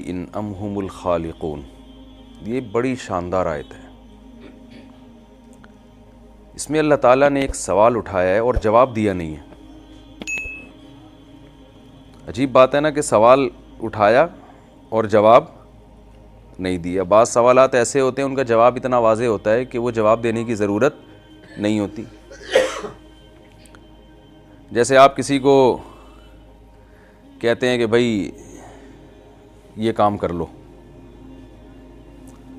इन अमहुमुल खालिकून, ये बड़ी शानदार आयत है। इसमें अल्लाह ताला ने एक सवाल उठाया है और जवाब दिया नहीं है। अजीब बात है ना कि सवाल उठाया और जवाब नहीं दिया। बाज़ सवालात ऐसे होते हैं उनका जवाब इतना वाज़े होता है कि वो जवाब देने की ज़रूरत नहीं होती। जैसे आप किसी को कहते हैं कि भाई ये काम कर लो,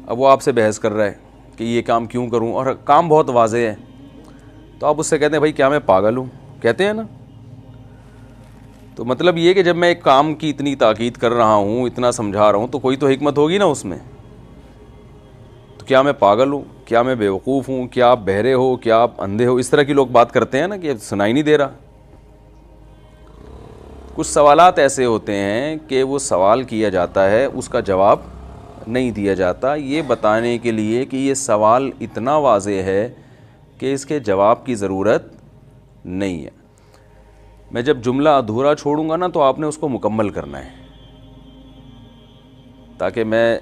अब वो आपसे बहस कर रहा है कि ये काम क्यों करूं और काम बहुत वाज़े है, तो आप उससे कहते हैं भाई क्या मैं पागल हूं, कहते हैं ना। तो मतलब ये कि जब मैं एक काम की इतनी ताकीद कर रहा हूं, इतना समझा रहा हूं, तो कोई तो हिकमत होगी ना उसमें। तो क्या मैं पागल हूं, क्या मैं बेवकूफ़ हूं, क्या आप बहरे हो, क्या आप अंधे हो, इस तरह की लोग बात करते हैं ना कि सुनाई नहीं दे रहा। कुछ सवालात ऐसे होते हैं कि वो सवाल किया जाता है, उसका जवाब नहीं दिया जाता, ये बताने के लिए कि ये सवाल इतना वाज़े है कि इसके जवाब की ज़रूरत नहीं है। मैं जब जुमला अधूरा छोड़ूंगा ना, तो आपने उसको मुकम्मल करना है, ताकि मैं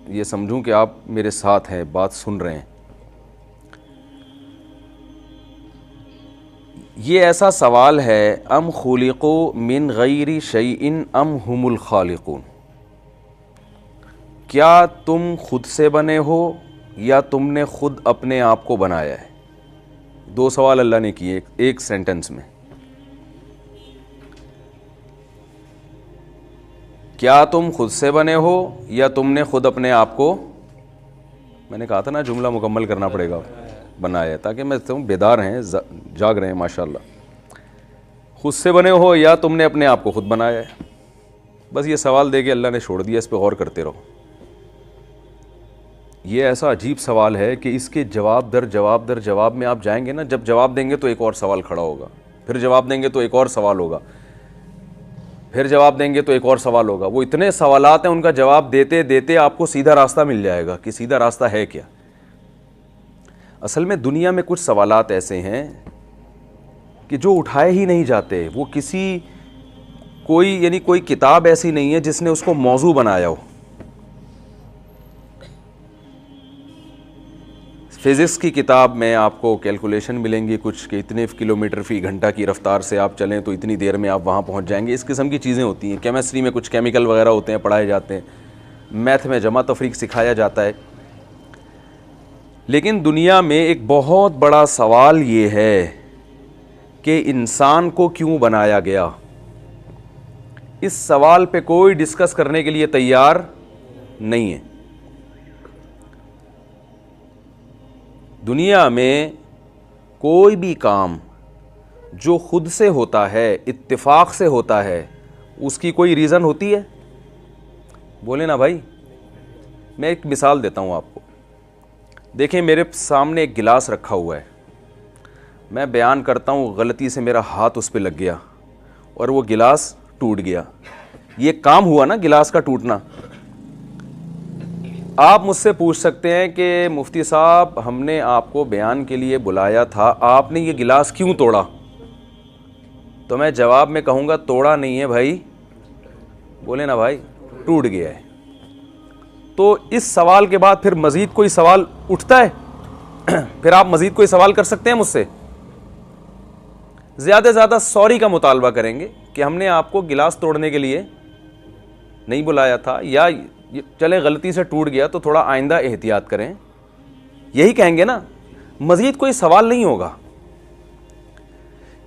ये समझूं कि आप मेरे साथ हैं, बात सुन रहे हैं। ये ऐसा सवाल है, अम खुलिक़ू मिन गैरि शैइन अम हुमुल खालिकून, क्या तुम खुद से बने हो या तुमने खुद अपने आप को बनाया है। दो सवाल अल्लाह ने किए एक सेंटेंस में। क्या तुम खुद से बने हो या तुमने खुद अपने आप को, मैंने कहा था ना जुमला मुकम्मल करना पड़ेगा, बनाया, ताकि मैं तुम बेदार हैं, जाग रहे हैं माशाल्लाह। खुद से बने हो या तुमने अपने आप को खुद बनाया है। बस ये सवाल दे के अल्लाह ने छोड़ दिया, इस पर गौर करते रहो। ये ऐसा अजीब सवाल है कि इसके जवाब दर जवाब दर जवाब में आप जाएंगे ना, जब जवाब देंगे तो एक और सवाल खड़ा होगा, फिर जवाब देंगे तो एक और सवाल होगा, फिर जवाब देंगे तो एक और सवाल होगा। वो इतने सवालात हैं, उनका जवाब देते देते आपको सीधा रास्ता मिल जाएगा कि सीधा रास्ता है क्या। असल में दुनिया में कुछ सवालात ऐसे हैं कि जो उठाए ही नहीं जाते। वो कोई किताब ऐसी नहीं है जिसने उसको मौजू बनाया हो। फिज़िक्स की किताब में आपको कैलकुलेशन मिलेंगी कुछ कि इतने किलोमीटर फ़ी घंटा की रफ़्तार से आप चलें तो इतनी देर में आप वहाँ पहुँच जाएंगे। इस किस्म की चीज़ें होती हैं। केमिस्ट्री में कुछ केमिकल वगैरह होते हैं, पढ़ाए जाते हैं। मैथ में जमा तफरीक सिखाया जाता है। लेकिन दुनिया में एक बहुत बड़ा सवाल ये है कि इंसान को क्यों बनाया गया। इस सवाल पे कोई डिस्कस करने के लिए तैयार नहीं है। दुनिया में कोई भी काम जो खुद से होता है, इत्तेफाक से होता है, उसकी कोई रीज़न होती है? बोले ना भाई। मैं एक मिसाल देता हूँ आपको। देखें, मेरे सामने एक गिलास रखा हुआ है, मैं बयान करता हूँ, गलती से मेरा हाथ उस पर लग गया और वो गिलास टूट गया। ये काम हुआ ना गिलास का टूटना। आप मुझसे पूछ सकते हैं कि मुफ्ती साहब, हमने आपको बयान के लिए बुलाया था, आपने ये गिलास क्यों तोड़ा? तो मैं जवाब में कहूँगा तोड़ा नहीं है भाई। बोले ना भाई, टूट गया है। तो इस सवाल के बाद फिर मज़ीद कोई सवाल उठता है? फिर आप मज़ीद कोई सवाल कर सकते हैं मुझसे? ज़्यादा से ज़्यादा सॉरी का मुतालबा करेंगे कि हमने आपको गिलास तोड़ने के लिए नहीं बुलाया था, या चले गलती से टूट गया तो थोड़ा आइंदा एहतियात करें, यही कहेंगे ना। मज़ीद कोई सवाल नहीं होगा,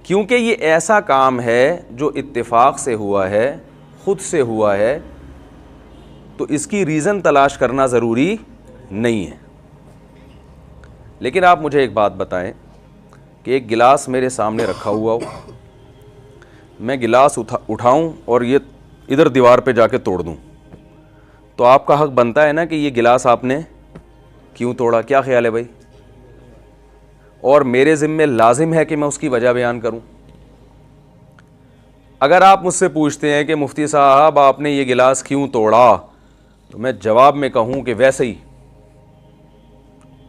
क्योंकि ये ऐसा काम है जो इत्तेफाक से हुआ है, खुद से हुआ है, तो इसकी रीज़न तलाश करना ज़रूरी नहीं है। लेकिन आप मुझे एक बात बताएं कि एक गिलास मेरे सामने रखा हुआ हो, मैं गिलास उठाऊं और ये इधर दीवार पे जाके तोड़ दूं, तो आपका हक बनता है ना कि ये गिलास आपने क्यों तोड़ा। क्या ख्याल है भाई? और मेरे ज़िम्मे लाजिम है कि मैं उसकी वजह बयान करूं। अगर आप मुझसे पूछते हैं कि मुफ्ती साहब आपने ये गिलास क्यों तोड़ा, तो मैं जवाब में कहूं कि वैसे ही,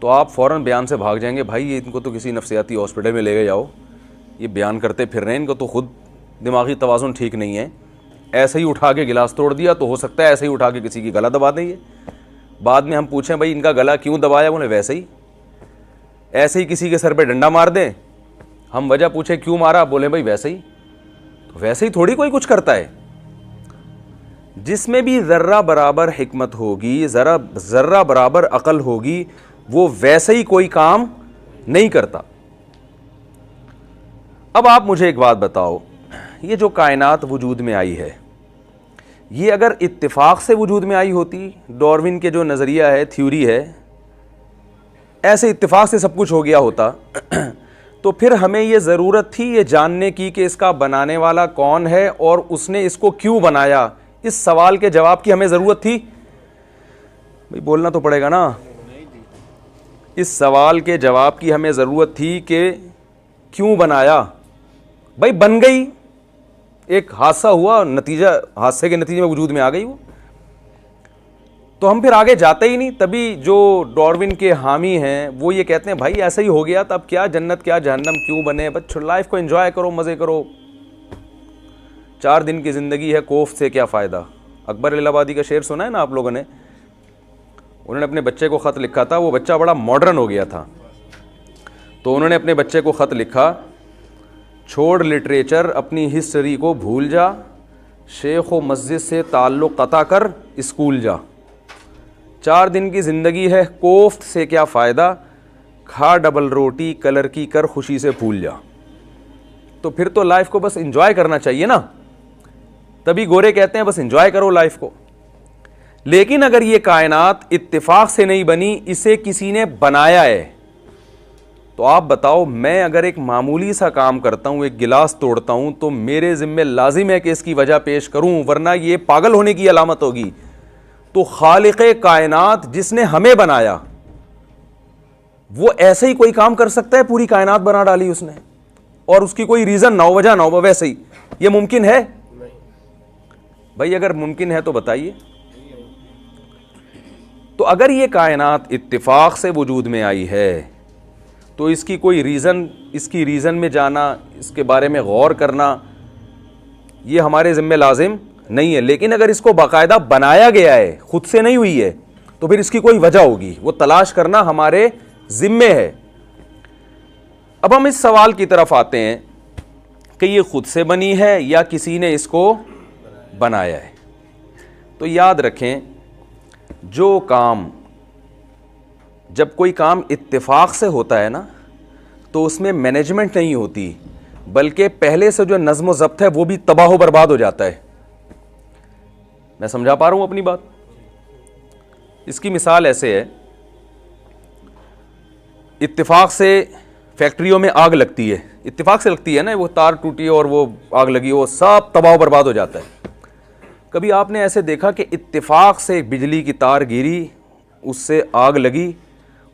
तो आप फ़ौरन बयान से भाग जाएंगे, भाई ये इनको तो किसी नफ्सियाती हॉस्पिटल में ले गए जाओ, ये बयान करते फिर रहे हैं, इनको तो खुद दिमागी तवाज़ुन ठीक नहीं है, ऐसे ही उठा के गिलास तोड़ दिया, तो हो सकता है ऐसे ही उठा के किसी की गला दबा दें। ये बाद में हम पूछें भाई इनका गला क्यों दबाया, बोले वैसे ही। ऐसे ही किसी के सर पे डंडा मार दें, हम वजह पूछे क्यों मारा, बोले भाई वैसे ही। तो वैसे ही थोड़ी कोई कुछ करता है। जिसमें भी जर्रा बराबर हिकमत होगी, जर्रा बराबर अकल होगी, वो वैसे ही कोई काम नहीं करता। अब आप मुझे एक बात बताओ, ये जो कायनात वजूद में आई है, ये अगर इत्तिफाक से वजूद में आई होती, डार्विन के जो नज़रिया है, थ्योरी है, ऐसे इत्तिफाक से सब कुछ हो गया होता, तो फिर हमें ये ज़रूरत थी ये जानने की कि इसका बनाने वाला कौन है और उसने इसको क्यों बनाया। इस सवाल के जवाब की हमें ज़रूरत थी भाई, बोलना तो पड़ेगा ना। इस सवाल के जवाब की हमें ज़रूरत थी कि क्यों बनाया। भाई बन गई, एक हादसा हुआ, नतीजा, हादसे के नतीजे में वजूद में आ गई वो, तो हम फिर आगे जाते ही नहीं। तभी जो डार्विन के हामी हैं वो ये कहते हैं भाई ऐसा ही हो गया, तब क्या जन्नत क्या जहन्नम क्यों बने, बस लाइफ को एंजॉय करो, मज़े करो, 4 दिन की ज़िंदगी है, कोफ्त से क्या फ़ायदा। अकबर इलाहाबादी का शेर सुना है ना आप लोगों ने। उन्होंने अपने बच्चे को ख़त लिखा था, वो बच्चा बड़ा मॉडर्न हो गया था, तो उन्होंने अपने बच्चे को ख़त लिखा, छोड़ लिटरेचर अपनी हिस्ट्री को भूल जा, शेख व मस्जिद से ताल्लुक़ क़ता कर, स्कूल जा, 4 दिन की ज़िंदगी है, कोफ्त से क्या फ़ायदा, खा डबल रोटी कलर की कर खुशी से भूल जा। तो फिर तो लाइफ को बस एंजॉय करना चाहिए ना। तभी गोरे कहते हैं बस एंजॉय करो लाइफ को। लेकिन अगर ये कायनात इत्तिफाक से नहीं बनी, इसे किसी ने बनाया है, तो आप बताओ, मैं अगर एक मामूली सा काम करता हूं, एक गिलास तोड़ता हूं, तो मेरे जिम्मे लाजिम है कि इसकी वजह पेश करूं, वरना ये पागल होने की अलामत होगी। तो खालिक़े कायनात जिसने हमें बनाया, वो ऐसे ही कोई काम कर सकता है, पूरी कायनात बना डाली उसने, और उसकी कोई रीजन ना हो, वजह ना हो, वैसे ही ये मुमकिन है? भाई अगर मुमकिन है तो बताइए। तो अगर ये कायनात इत्तिफाक से वजूद में आई है, तो इसकी कोई रीज़न, इसकी रीज़न में जाना, इसके बारे में गौर करना, ये हमारे ज़िम्मे लाजिम नहीं है। लेकिन अगर इसको बाकायदा बनाया गया है, खुद से नहीं हुई है, तो फिर इसकी कोई वजह होगी, वो तलाश करना हमारे ज़िम्मे है। अब हम इस सवाल की तरफ आते हैं कि ये खुद से बनी है या किसी ने इसको बनाया है। तो याद रखें, जो काम, जब कोई काम इत्तिफाक से होता है ना, तो उसमें मैनेजमेंट नहीं होती, बल्कि पहले से जो नज़्म व ज़ब्त है वो भी तबाह व बर्बाद हो जाता है। मैं समझा पा रहा हूं अपनी बात? इसकी मिसाल ऐसे है, इत्तिफाक से फैक्ट्रियों में आग लगती है, इत्तिफाक से लगती है ना, वो तार टूटी और वो आग लगी, वो सब तबाह व बर्बाद हो जाता है। कभी आपने ऐसे देखा कि इत्तिफाक से बिजली की तार गिरी, उससे आग लगी,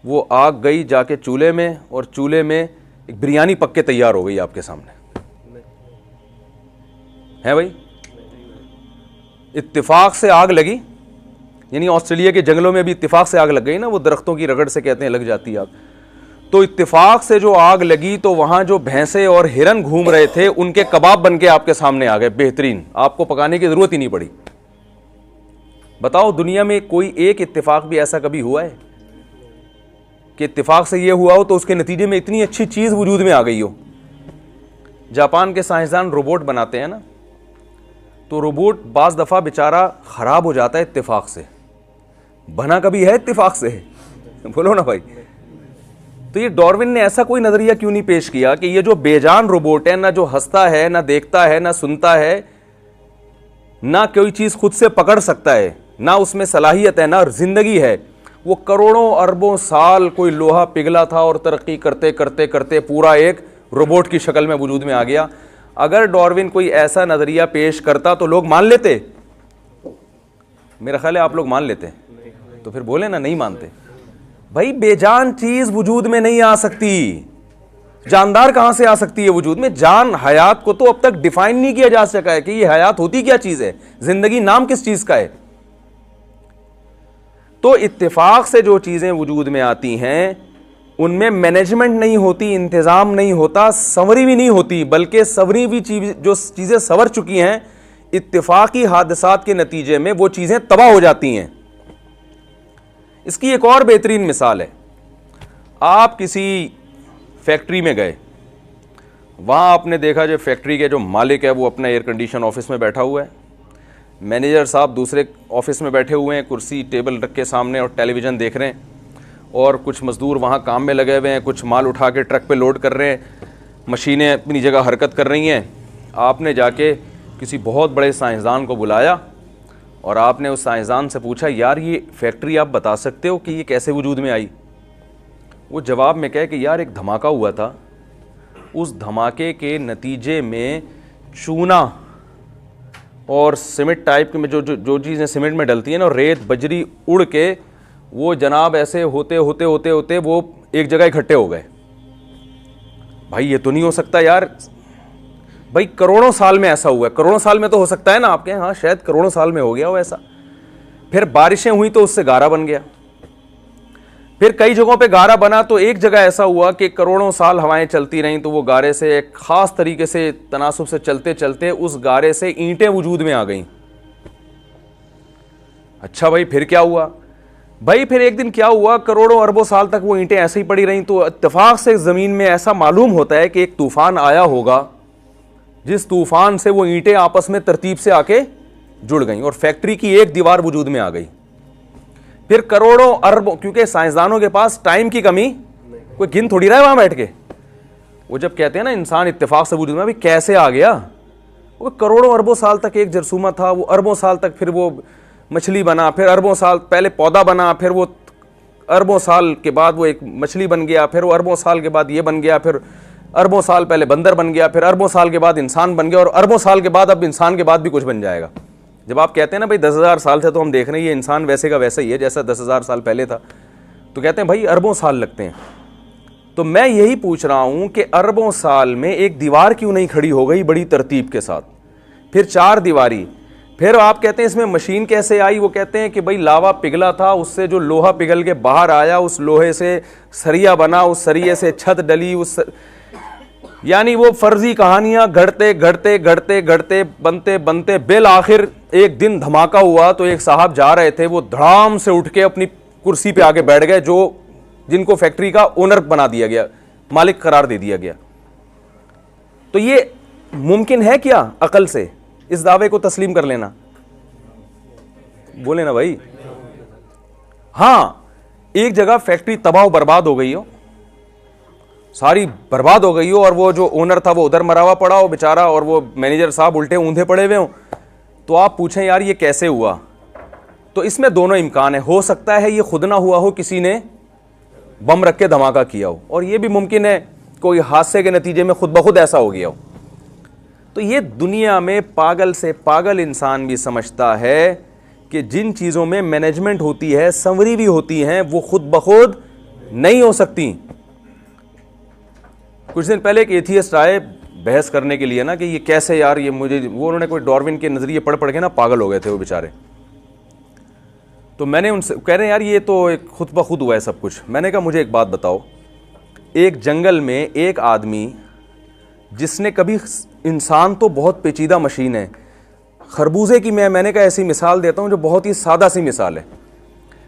वो आग गई जाके चूल्हे में, और चूल्हे में एक बिरयानी पक के तैयार हो गई आपके सामने, है भाई? इत्तिफाक से आग लगी, यानी ऑस्ट्रेलिया के जंगलों में भी इत्तिफाक से आग लग गई ना, वो दरख्तों की रगड़ से कहते हैं लग जाती है आग। तो इत्तिफाक से जो आग लगी, तो वहां जो भैंसे और हिरन घूम रहे थे, उनके कबाब बन के आपके सामने आ गए, बेहतरीन, आपको पकाने की जरूरत ही नहीं पड़ी। बताओ, दुनिया में कोई एक इत्तिफाक भी ऐसा कभी हुआ है कि इत्तिफाक से ये हुआ हो तो उसके नतीजे में इतनी अच्छी चीज वजूद में आ गई हो? जापान के साइंसदान रोबोट बनाते हैं ना, तो रोबोट बाज दफा बेचारा खराब हो जाता है इत्तिफाक से। बना कभी है इत्तिफाक से? बोलो ना भाई। तो ये डार्विन ने ऐसा कोई नजरिया क्यों नहीं पेश किया कि ये जो बेजान रोबोट है, ना जो हंसता है, ना देखता है, ना सुनता है, ना कोई चीज खुद से पकड़ सकता है, ना उसमें सलाहियत है, ना जिंदगी है, वो करोड़ों अरबों साल कोई लोहा पिघला था और तरक्की करते करते करते पूरा एक रोबोट की शक्ल में वजूद में आ गया। अगर डार्विन कोई ऐसा नजरिया पेश करता तो लोग मान लेते? मेरा ख्याल है आप लोग मान लेते। तो फिर बोले ना, नहीं मानते। भाई बेजान चीज वजूद में नहीं आ सकती, जानदार कहां से आ सकती है वजूद में? जान, हयात को तो अब तक डिफाइन नहीं किया जा सका है कि ये हयात होती क्या चीज है, जिंदगी नाम किस चीज का है। तो इत्तेफाक से जो चीजें वजूद में आती हैं, उनमें मैनेजमेंट नहीं होती, इंतजाम नहीं होता, संवरी भी नहीं होती, बल्कि संवरी हुई जो चीजें संवर चुकी हैं, इत्तिफाकी हादसात के नतीजे में वो चीज़ें तबाह हो जाती हैं। इसकी एक और बेहतरीन मिसाल है, आप किसी फैक्ट्री में गए, वहाँ आपने देखा जो फैक्ट्री के जो मालिक है वो अपना एयर कंडीशन ऑफिस में बैठा हुआ है, मैनेजर साहब दूसरे ऑफिस में बैठे हुए हैं, कुर्सी टेबल रख के सामने और टेलीविज़न देख रहे हैं, और कुछ मज़दूर वहाँ काम में लगे हुए हैं, कुछ माल उठा के ट्रक पे लोड कर रहे हैं, मशीनें अपनी जगह हरकत कर रही हैं। आपने जाके किसी बहुत बड़े साइंसदान को बुलाया और आपने उस साइंसदान से पूछा, यार ये फैक्ट्री आप बता सकते हो कि ये कैसे वजूद में आई? वो जवाब में कहे कि यार एक धमाका हुआ था, उस धमाके के नतीजे में चूना और सीमेंट टाइप के में जो चीज़ें सीमेंट में डलती हैं ना, रेत बजरी उड़ के वो जनाब ऐसे होते होते होते होते वो एक जगह इकट्ठे हो गए। भाई ये तो नहीं हो सकता यार, भाई करोड़ों साल में ऐसा हुआ है। करोड़ों साल में तो हो सकता है ना, आपके हाँ शायद करोड़ों साल में हो गया हो ऐसा। फिर बारिशें हुई तो उससे गारा बन गया, फिर कई जगहों पे गारा बना, तो एक जगह ऐसा हुआ कि करोड़ों साल हवाएं चलती रहीं तो वो गारे से एक ख़ास तरीके से तनासुब से चलते चलते उस गारे से ईंटें वजूद में आ गईं। अच्छा भाई फिर क्या हुआ? भाई फिर एक दिन क्या हुआ, करोड़ों अरबों साल तक वो ईंटें ऐसे ही पड़ी रहीं, तो इत्तेफाक से ज़मीन में ऐसा मालूम होता है कि एक तूफ़ान आया होगा, जिस तूफ़ान से वो ईंटें आपस में तरतीब से आके जुड़ गईं और फैक्ट्री की एक दीवार वजूद में आ गई। फिर करोड़ों अरबों, क्योंकि साइंसदानों के पास टाइम की कमी, कोई गिन थोड़ी रहा है वहां बैठ के। वो जब कहते हैं ना इंसान इत्तेफाक से वजूद में, अभी कैसे आ गया? वो करोड़ों अरबों साल तक एक जरसूमा था, वो अरबों साल तक फिर वो मछली बना, फिर अरबों साल पहले पौधा बना, फिर वो अरबों साल के बाद वो एक मछली बन गया, फिर वो अरबों साल के बाद ये बन गया, फिर अरबों साल पहले बंदर बन गया, फिर अरबों साल के बाद इंसान बन गया, और अरबों साल के बाद अब इंसान के बाद भी कुछ बन जाएगा। जब आप कहते हैं ना भाई 10,000 साल से तो हम देख रहे हैं ये इंसान वैसे का वैसा ही है जैसा 10,000 साल पहले था, तो कहते हैं भाई अरबों साल लगते हैं। तो मैं यही पूछ रहा हूं कि अरबों साल में एक दीवार क्यों नहीं खड़ी हो गई बड़ी तरतीब के साथ, फिर 4 दीवारी, फिर आप कहते हैं इसमें मशीन कैसे आई? वो कहते हैं कि भाई लावा पिघला था, उससे जो लोहा पिघल के बाहर आया, उस लोहे से सरिया बना, उस सरिये से छत डली, यानी वो फर्जी कहानियां घड़ते घड़ते घड़ते घड़ते बनते बनते बिल आखिर एक दिन धमाका हुआ। तो एक साहब जा रहे थे, वो धड़ाम से उठ के अपनी कुर्सी पे आके बैठ गए, जो जिनको फैक्ट्री का ओनर बना दिया गया, मालिक करार दे दिया गया। तो ये मुमकिन है क्या अकल से इस दावे को तस्लीम कर लेना? बोले ना भाई। हाँ, एक जगह फैक्ट्री तबाह बर्बाद हो गई हो, सारी बर्बाद हो गई हो, और वो जो ओनर था वो उधर मरा हुआ पड़ा हो बेचारा, और वो मैनेजर साहब उल्टे ऊंधे पड़े हुए हो, तो आप पूछें यार ये कैसे हुआ? तो इसमें दोनों इम्कान है। हो सकता है ये खुद ना हुआ हो, किसी ने बम रख के धमाका किया हो, और ये भी मुमकिन है कोई हादसे के नतीजे में खुद ब खुद ऐसा हो गया हो। तो ये दुनिया में पागल से पागल इंसान भी समझता है कि जिन चीज़ों में मैनेजमेंट होती है, संवरी भी होती हैं, वो खुद ब खुद नहीं हो सकती। कुछ दिन पहले एक एथियस्ट आए बहस करने के लिए ना कि ये कैसे यार, ये मुझे, वो उन्होंने कोई डार्विन के नज़रिए पढ़ पढ़ के ना पागल हो गए थे वो बेचारे। तो मैंने उनसे, कह रहे हैं यार ये तो एक खुद ब खुद हुआ है सब कुछ। मैंने कहा मुझे एक बात बताओ, एक जंगल में एक आदमी जिसने कभी, इंसान तो बहुत पेचीदा मशीन है, खरबूजे की मैंने कहा ऐसी मिसाल देता हूँ जो बहुत ही सादा सी मिसाल है।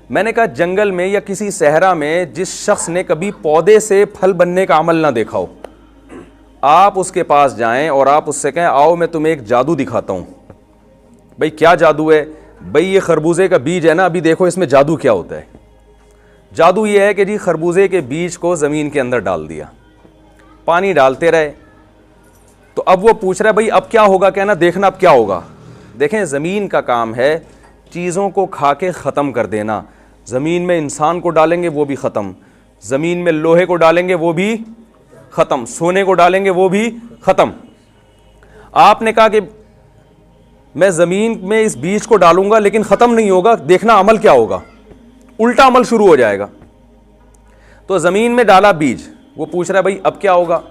मैंने कहा जंगल में या किसी सहरा में जिस शख्स ने कभी पौधे से फल बनने का अमल ना देखा हो, आप उसके पास जाएं और आप उससे कहें आओ मैं तुम्हें एक जादू दिखाता हूं। भाई क्या जादू है? भाई ये खरबूजे का बीज है ना, अभी देखो इसमें जादू क्या होता है। जादू ये है कि जी खरबूजे के बीज को ज़मीन के अंदर डाल दिया, पानी डालते रहे, तो अब वो पूछ रहा है भाई अब क्या होगा, कहना देखना अब क्या होगा। देखें ज़मीन का काम है चीज़ों को खा के ख़त्म कर देना। ज़मीन में इंसान को डालेंगे वो भी ख़त्म, ज़मीन में लोहे को डालेंगे वो भी ख़त्म, सोने को डालेंगे वो भी ख़त्म। आपने कहा कि मैं ज़मीन में इस बीज को डालूंगा लेकिन ख़त्म नहीं होगा, देखना अमल क्या होगा, उल्टा अमल शुरू हो जाएगा। तो ज़मीन में डाला बीज, वो पूछ रहा है भाई अब क्या होगा,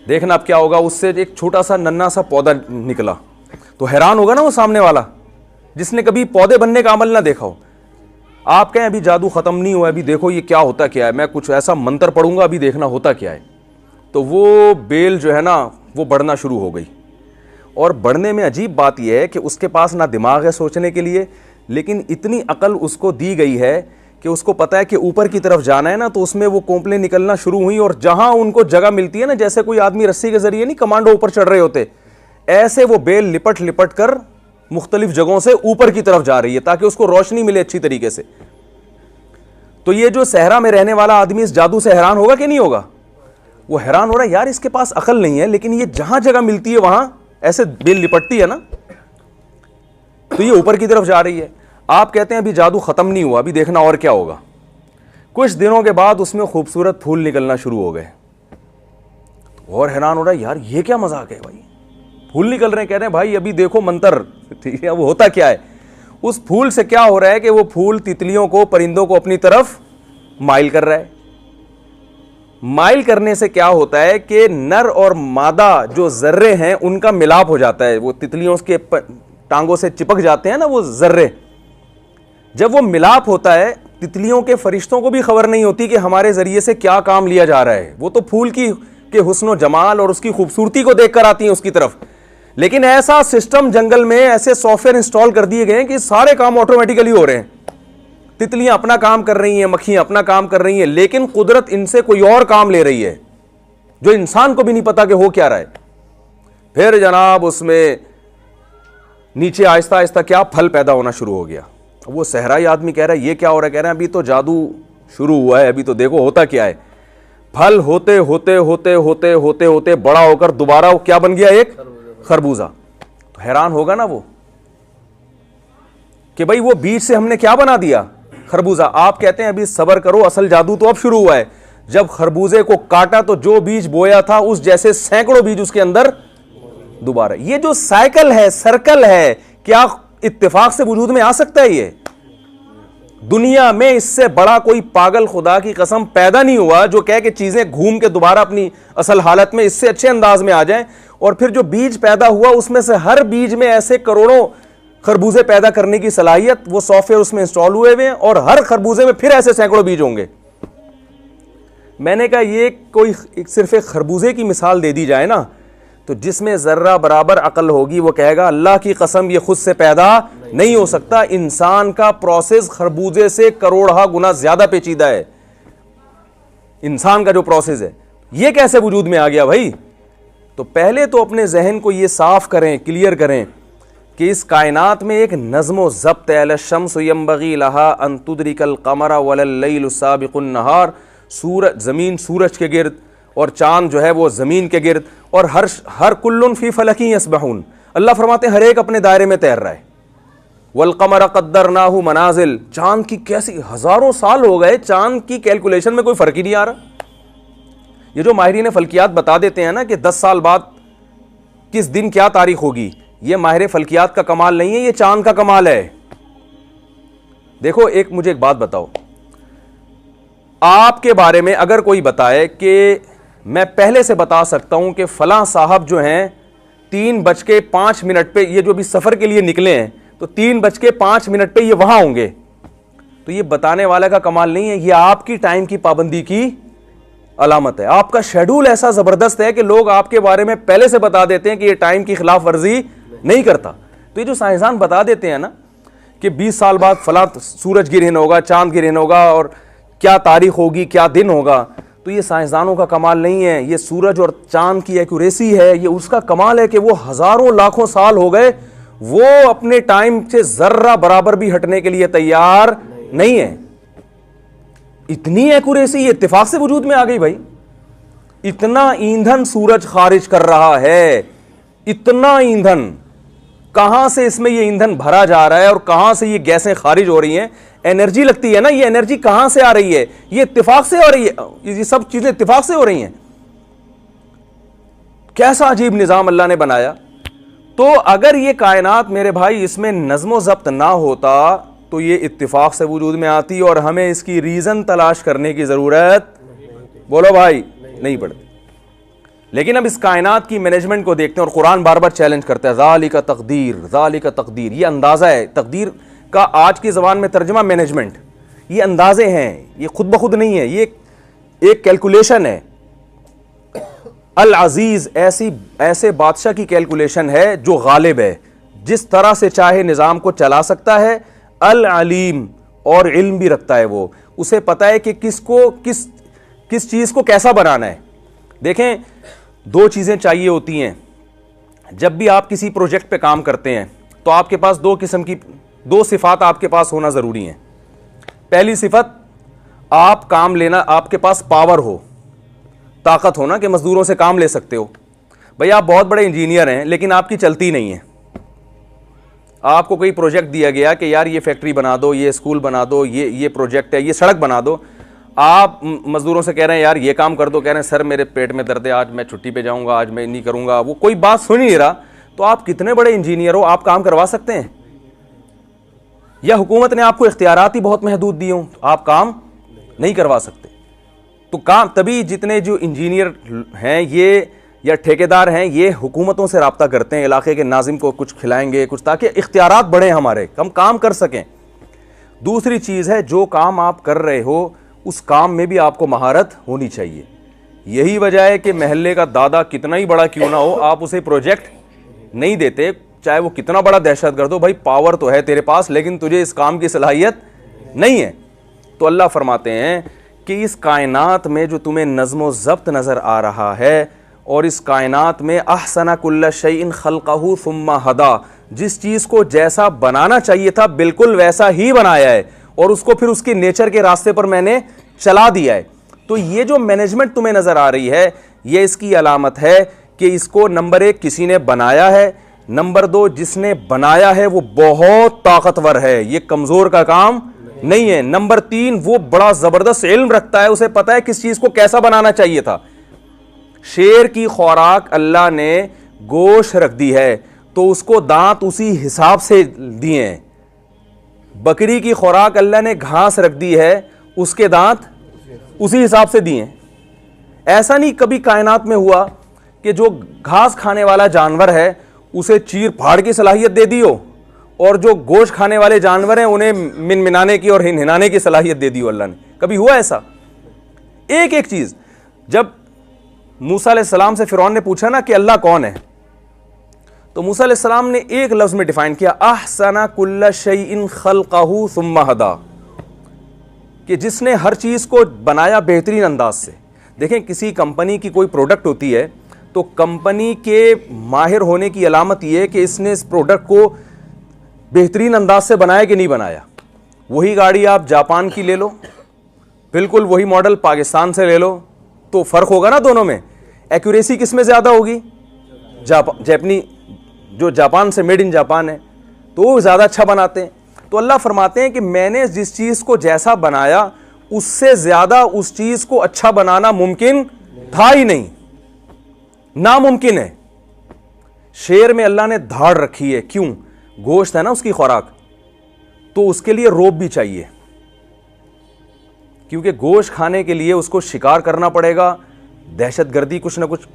देखना अब क्या होगा। उससे एक छोटा सा नन्हा सा पौधा निकला, तो हैरान होगा ना वो सामने वाला जिसने कभी पौधे बनने का अमल ना देखा हो। आप कहें अभी जादू ख़त्म नहीं हुआ, अभी देखो ये क्या होता क्या है, मैं कुछ ऐसा मंत्र पढ़ूंगा अभी देखना होता क्या है। तो वो बेल जो है ना वो बढ़ना शुरू हो गई, और बढ़ने में अजीब बात यह है कि उसके पास ना दिमाग है सोचने के लिए, लेकिन इतनी अकल उसको दी गई है कि उसको पता है कि ऊपर की तरफ जाना है ना, तो उसमें वो कोंपलें निकलना शुरू हुई और जहां उनको जगह मिलती है ना, जैसे कोई आदमी रस्सी के जरिए नहीं कमांडो ऊपर चढ़ रहे होते, ऐसे वो बेल लिपट लिपट कर मुख्तलिफ जगहों से ऊपर की तरफ जा रही है ताकि उसको रोशनी मिले अच्छी तरीके से। तो ये जो सहरा में रहने वाला आदमी इस जादू से हैरान होगा कि नहीं होगा? वो हैरान हो रहा है, यार इसके पास अकल नहीं है, लेकिन ये जहां जगह मिलती है वहां ऐसे बेल लिपटती है ना, तो ये ऊपर की तरफ जा रही है। आप कहते हैं अभी जादू खत्म नहीं हुआ, अभी देखना और क्या होगा। कुछ दिनों के बाद उसमें खूबसूरत फूल निकलना शुरू हो गए और हैरान हो रहा है, यार ये क्या मजाक है भाई, फूल निकल रहे हैं। कह रहे हैं भाई अभी देखो मंतर, ठीक है। वो होता क्या है, उस फूल से क्या हो रहा है कि वो फूल तितलियों को, परिंदों को अपनी तरफ माइल कर रहा है। माइल करने से क्या होता है कि नर और मादा जो जर्रे हैं उनका मिलाप हो जाता है। वो तितलियों के टांगों से चिपक जाते हैं ना वो जर्रे, जब वो मिलाप होता है, तितलियों के फरिश्तों को भी खबर नहीं होती कि हमारे जरिए से क्या काम लिया जा रहा है। वो तो फूल के हुस्न और जमाल और उसकी खूबसूरती को देखकर आती हैं उसकी तरफ। लेकिन ऐसा सिस्टम जंगल में, ऐसे सॉफ्टवेयर इंस्टॉल कर दिए गए हैं कि सारे काम ऑटोमेटिकली हो रहे हैं। तितलियां अपना काम कर रही हैं, मक्खियां अपना काम कर रही हैं, लेकिन कुदरत इनसे कोई और काम ले रही है जो इंसान को भी नहीं पता कि हो क्या रहा है। फिर जनाब उसमें नीचे आहिस्ता आहिस्ता क्या फल पैदा होना शुरू हो गया। वो सहराई आदमी कह रहा है ये क्या हो रहा है? कह रहे हैं अभी तो जादू शुरू हुआ है, अभी तो देखो होता क्या है। फल होते होते होते होते होते होते बड़ा होकर दोबारा वो क्या बन गया, एक खरबूजा। तो हैरान होगा ना वो कि भाई वो बीज से हमने क्या बना दिया, खरबूजा। आप कहते हैं अभी सब्र करो, असल जादू तो अब शुरू हुआ है। जब खरबूजे को काटा तो जो बीज बोया था उस जैसे सैकड़ों बीज उसके अंदर दोबारा। ये जो साइकिल है, सर्कल है, क्या इत्तेफाक से वजूद में आ सकता है? ये दुनिया में इससे बड़ा कोई पागल खुदा की कसम पैदा नहीं हुआ जो कहे कि चीजें घूम के दोबारा अपनी असल हालत में इससे अच्छे अंदाज में आ जाएं। और फिर जो बीज पैदा हुआ उसमें से हर बीज में ऐसे करोड़ों खरबूजे पैदा करने की सलाहियत, वो सॉफ्टवेयर उसमें इंस्टॉल हुए हुए हैं और हर खरबूजे में फिर ऐसे सैकड़ों बीज होंगे। मैंने कहा ये कोई सिर्फ एक खरबूजे की मिसाल दे दी जाए ना, तो जिसमें जर्रा बराबर अकल होगी वो कहेगा अल्लाह की कसम ये खुद से पैदा नहीं हो सकता। इंसान का प्रोसेस खरबूजे से करोड़ा गुना ज्यादा पेचीदा है। इंसान का जो प्रोसेस है ये कैसे वजूद में आ गया भाई? तो पहले तो अपने जहन को ये साफ करें, क्लियर करें कि इस कायनात में एक नज़्म ज़ब्त है। अलशम्सु यंबगी लहा अन तुदरिकल क़मरा वलल्लैलु साबिक़ुन नहार। सूरज, ज़मीन सूरज के गिर्द और चांद जो है वो ज़मीन के गिर्द, और हर कुल्लुन फ़ी फ़लकी यस्बहून। अल्लाह फरमाते हैं हर एक अपने दायरे में तैर रहा है। वल क़मर क़द्दरनाहु मनाज़िल। चांद की कैसी हज़ारों साल हो गए, चांद की कैलकुलेशन में कोई फ़र्क ही नहीं आ रहा। ये जो माहिरीन फ़ल्कियात बता देते हैं ना कि 10 साल बाद किस दिन क्या तारीख होगी, ये माहिर फ़ल्कियात का कमाल नहीं है, ये चांद का कमाल है। देखो मुझे एक बात बताओ, आपके बारे में अगर कोई बताए कि मैं पहले से बता सकता हूं कि फलां साहब जो हैं 3:05 पे, ये जो भी सफर के लिए निकले हैं तो 3:05 पे ये वहां होंगे, तो ये बताने वाले का कमाल नहीं है, ये आपकी टाइम की पाबंदी की अलामत है। आपका शेड्यूल ऐसा जबरदस्त है कि लोग आपके बारे में पहले से बता देते हैं कि ये टाइम की खिलाफ वर्जी नहीं करता। तो ये जो साइंसदान बता देते हैं ना कि 20 साल बाद फला सूरज गिरहन होगा, चांद गिरहन होगा और क्या तारीख होगी, क्या दिन होगा, तो ये साइंसदानों का कमाल नहीं है, ये सूरज और चांद की एक्यूरेसी है। ये उसका कमाल है कि वो हजारों लाखों साल हो गए, वो अपने टाइम से जर्रा बराबर भी हटने के लिए तैयार नहीं है। इतनी एक्यूरेसी ये इत्तेफाक से वजूद में आ गई भाई। इतना ईंधन सूरज खारिज कर रहा है, इतना ईंधन, कहां से इसमें ये ईंधन भरा जा रहा है और कहां से ये गैसें खारिज हो रही हैं, एनर्जी लगती है ना, ये एनर्जी कहां से आ रही है? ये इत्तेफाक से हो रही है, ये सब चीजें इत्तेफाक से हो रही हैं। कैसा अजीब निजाम अल्लाह ने बनाया। तो अगर ये कायनात मेरे भाई इसमें नज़्म ज़ब्त ना होता तो ये इत्तेफाक से वजूद में आती और हमें इसकी रीजन तलाश करने की जरूरत, बोलो भाई, नहीं पड़ती। लेकिन अब इस कायनात की मैनेजमेंट को देखते हैं और कुरान बार बार चैलेंज करता है, ज़ालिका तकदीर, ज़ालिका तकदीर। ये अंदाज़ा है, तकदीर का आज की ज़बान में तर्जमा मैनेजमेंट। ये अंदाजे हैं, ये खुद ब खुद नहीं है, ये एक कैलकुलेशन है। अल अजीज़ ऐसे बादशाह की कैलकुलेशन है जो गालिब है, जिस तरह से चाहे निज़ाम को चला सकता है। अल अलीम, और इल्म भी रखता है, वो उसे पता है कि किस चीज़ को कैसा बनाना है। देखें, दो चीज़ें चाहिए होती हैं जब भी आप किसी प्रोजेक्ट पे काम करते हैं, तो आपके पास दो सिफात आपके पास होना ज़रूरी है। पहली सिफत, आप काम लेना, आपके पास पावर हो, ताकत हो ना कि मजदूरों से काम ले सकते हो। भाई आप बहुत बड़े इंजीनियर हैं लेकिन आपकी चलती नहीं है। आपको कोई प्रोजेक्ट दिया गया कि यार ये फैक्ट्री बना दो, ये स्कूल बना दो, ये प्रोजेक्ट है, ये सड़क बना दो। आप मजदूरों से कह रहे हैं यार ये काम कर दो, कह रहे हैं सर मेरे पेट में दर्द है, आज मैं छुट्टी पे जाऊंगा, आज मैं नहीं करूंगा, वो कोई बात सुन ही नहीं रहा। तो आप कितने बड़े इंजीनियर हो, आप काम करवा सकते हैं? या हुकूमत ने आपको इख्तियारात ही बहुत महदूद दिए हों, आप काम नहीं करवा सकते? तो काम तभी जितने जो इंजीनियर हैं ये या ठेकेदार हैं, ये हुकूमतों से रब्ता करते हैं, इलाके के नाजिम को कुछ खिलाएंगे कुछ, ताकि इख्तियारात बढ़े हमारे, हम काम कर सकें। दूसरी चीज़ है, जो काम आप कर रहे हो उस काम में भी आपको महारत होनी चाहिए। यही वजह है कि महल्ले का दादा कितना ही बड़ा क्यों ना हो, आप उसे प्रोजेक्ट नहीं देते, चाहे वो कितना बड़ा दहशतगर्द हो। भाई पावर तो है तेरे पास, लेकिन तुझे इस काम की सलाहियत नहीं है। तो अल्लाह फरमाते हैं कि इस कायनात में जो तुम्हें नज़्म ज़ब्त नज़र आ रहा है, और इस कायनात में अहसना कुल्ल शैइन खल्क़हू सुम्मा हदा, जिस चीज़ को जैसा बनाना चाहिए था बिल्कुल वैसा ही बनाया है, और उसको फिर उसके नेचर के रास्ते पर मैंने चला दिया है। तो ये जो मैनेजमेंट तुम्हें नज़र आ रही है, ये इसकी अलामत है कि इसको नंबर 1 किसी ने बनाया है, नंबर 2 जिसने बनाया है वो बहुत ताकतवर है, ये कमज़ोर का काम नहीं है, नंबर 3 वो बड़ा ज़बरदस्त इल्म रखता है, उसे पता है किस चीज़ को कैसा बनाना चाहिए था। शेर की खुराक अल्लाह ने गोश्त रख दी है तो उसको दांत उसी हिसाब से दिए हैं। बकरी की खुराक अल्लाह ने घास रख दी है, उसके दांत उसी हिसाब से दिए हैं। ऐसा नहीं कभी कायनात में हुआ कि जो घास खाने वाला जानवर है उसे चीर फाड़ की सलाहियत दे दी हो, और जो गोश्त खाने वाले जानवर हैं उन्हें मिनमिनाने की और हिनहिनाने की सलाहियत दे दी हो अल्लाह ने? कभी हुआ ऐसा? एक एक चीज, जब मूसा अलैहिस्सलाम से फिरौन ने पूछा ना कि अल्लाह कौन है, तो मूसा अलैहिस्सलाम ने एक लफ्ज में डिफाइन किया, अहसना कुल्ल शैइन खल्क़हू सुम्मा हदा, कि जिसने हर चीज को बनाया बेहतरीन अंदाज से। देखें, किसी कंपनी की कोई प्रोडक्ट होती है तो कंपनी के माहिर होने की अलामत यह है कि इसने इस प्रोडक्ट को बेहतरीन अंदाज से बनाया कि नहीं बनाया। वही गाड़ी आप जापान की ले लो, बिल्कुल वही मॉडल पाकिस्तान से ले लो, तो फर्क होगा ना दोनों में। एक्यूरेसी किस में ज्यादा होगी? जापानी, जो जापान से मेड इन जापान है, तो वो ज्यादा अच्छा बनाते हैं। तो अल्लाह फरमाते हैं कि मैंने जिस चीज को जैसा बनाया उससे ज्यादा उस चीज को अच्छा बनाना मुमकिन था ही नहीं, नामुमकिन है। शेर में अल्लाह ने धाड़ रखी है, क्यों? गोश्त है ना उसकी खुराक, तो उसके लिए रोब भी चाहिए, क्योंकि गोश्त खाने के लिए उसको शिकार करना पड़ेगा, दहशतगर्दी कुछ ना कुछ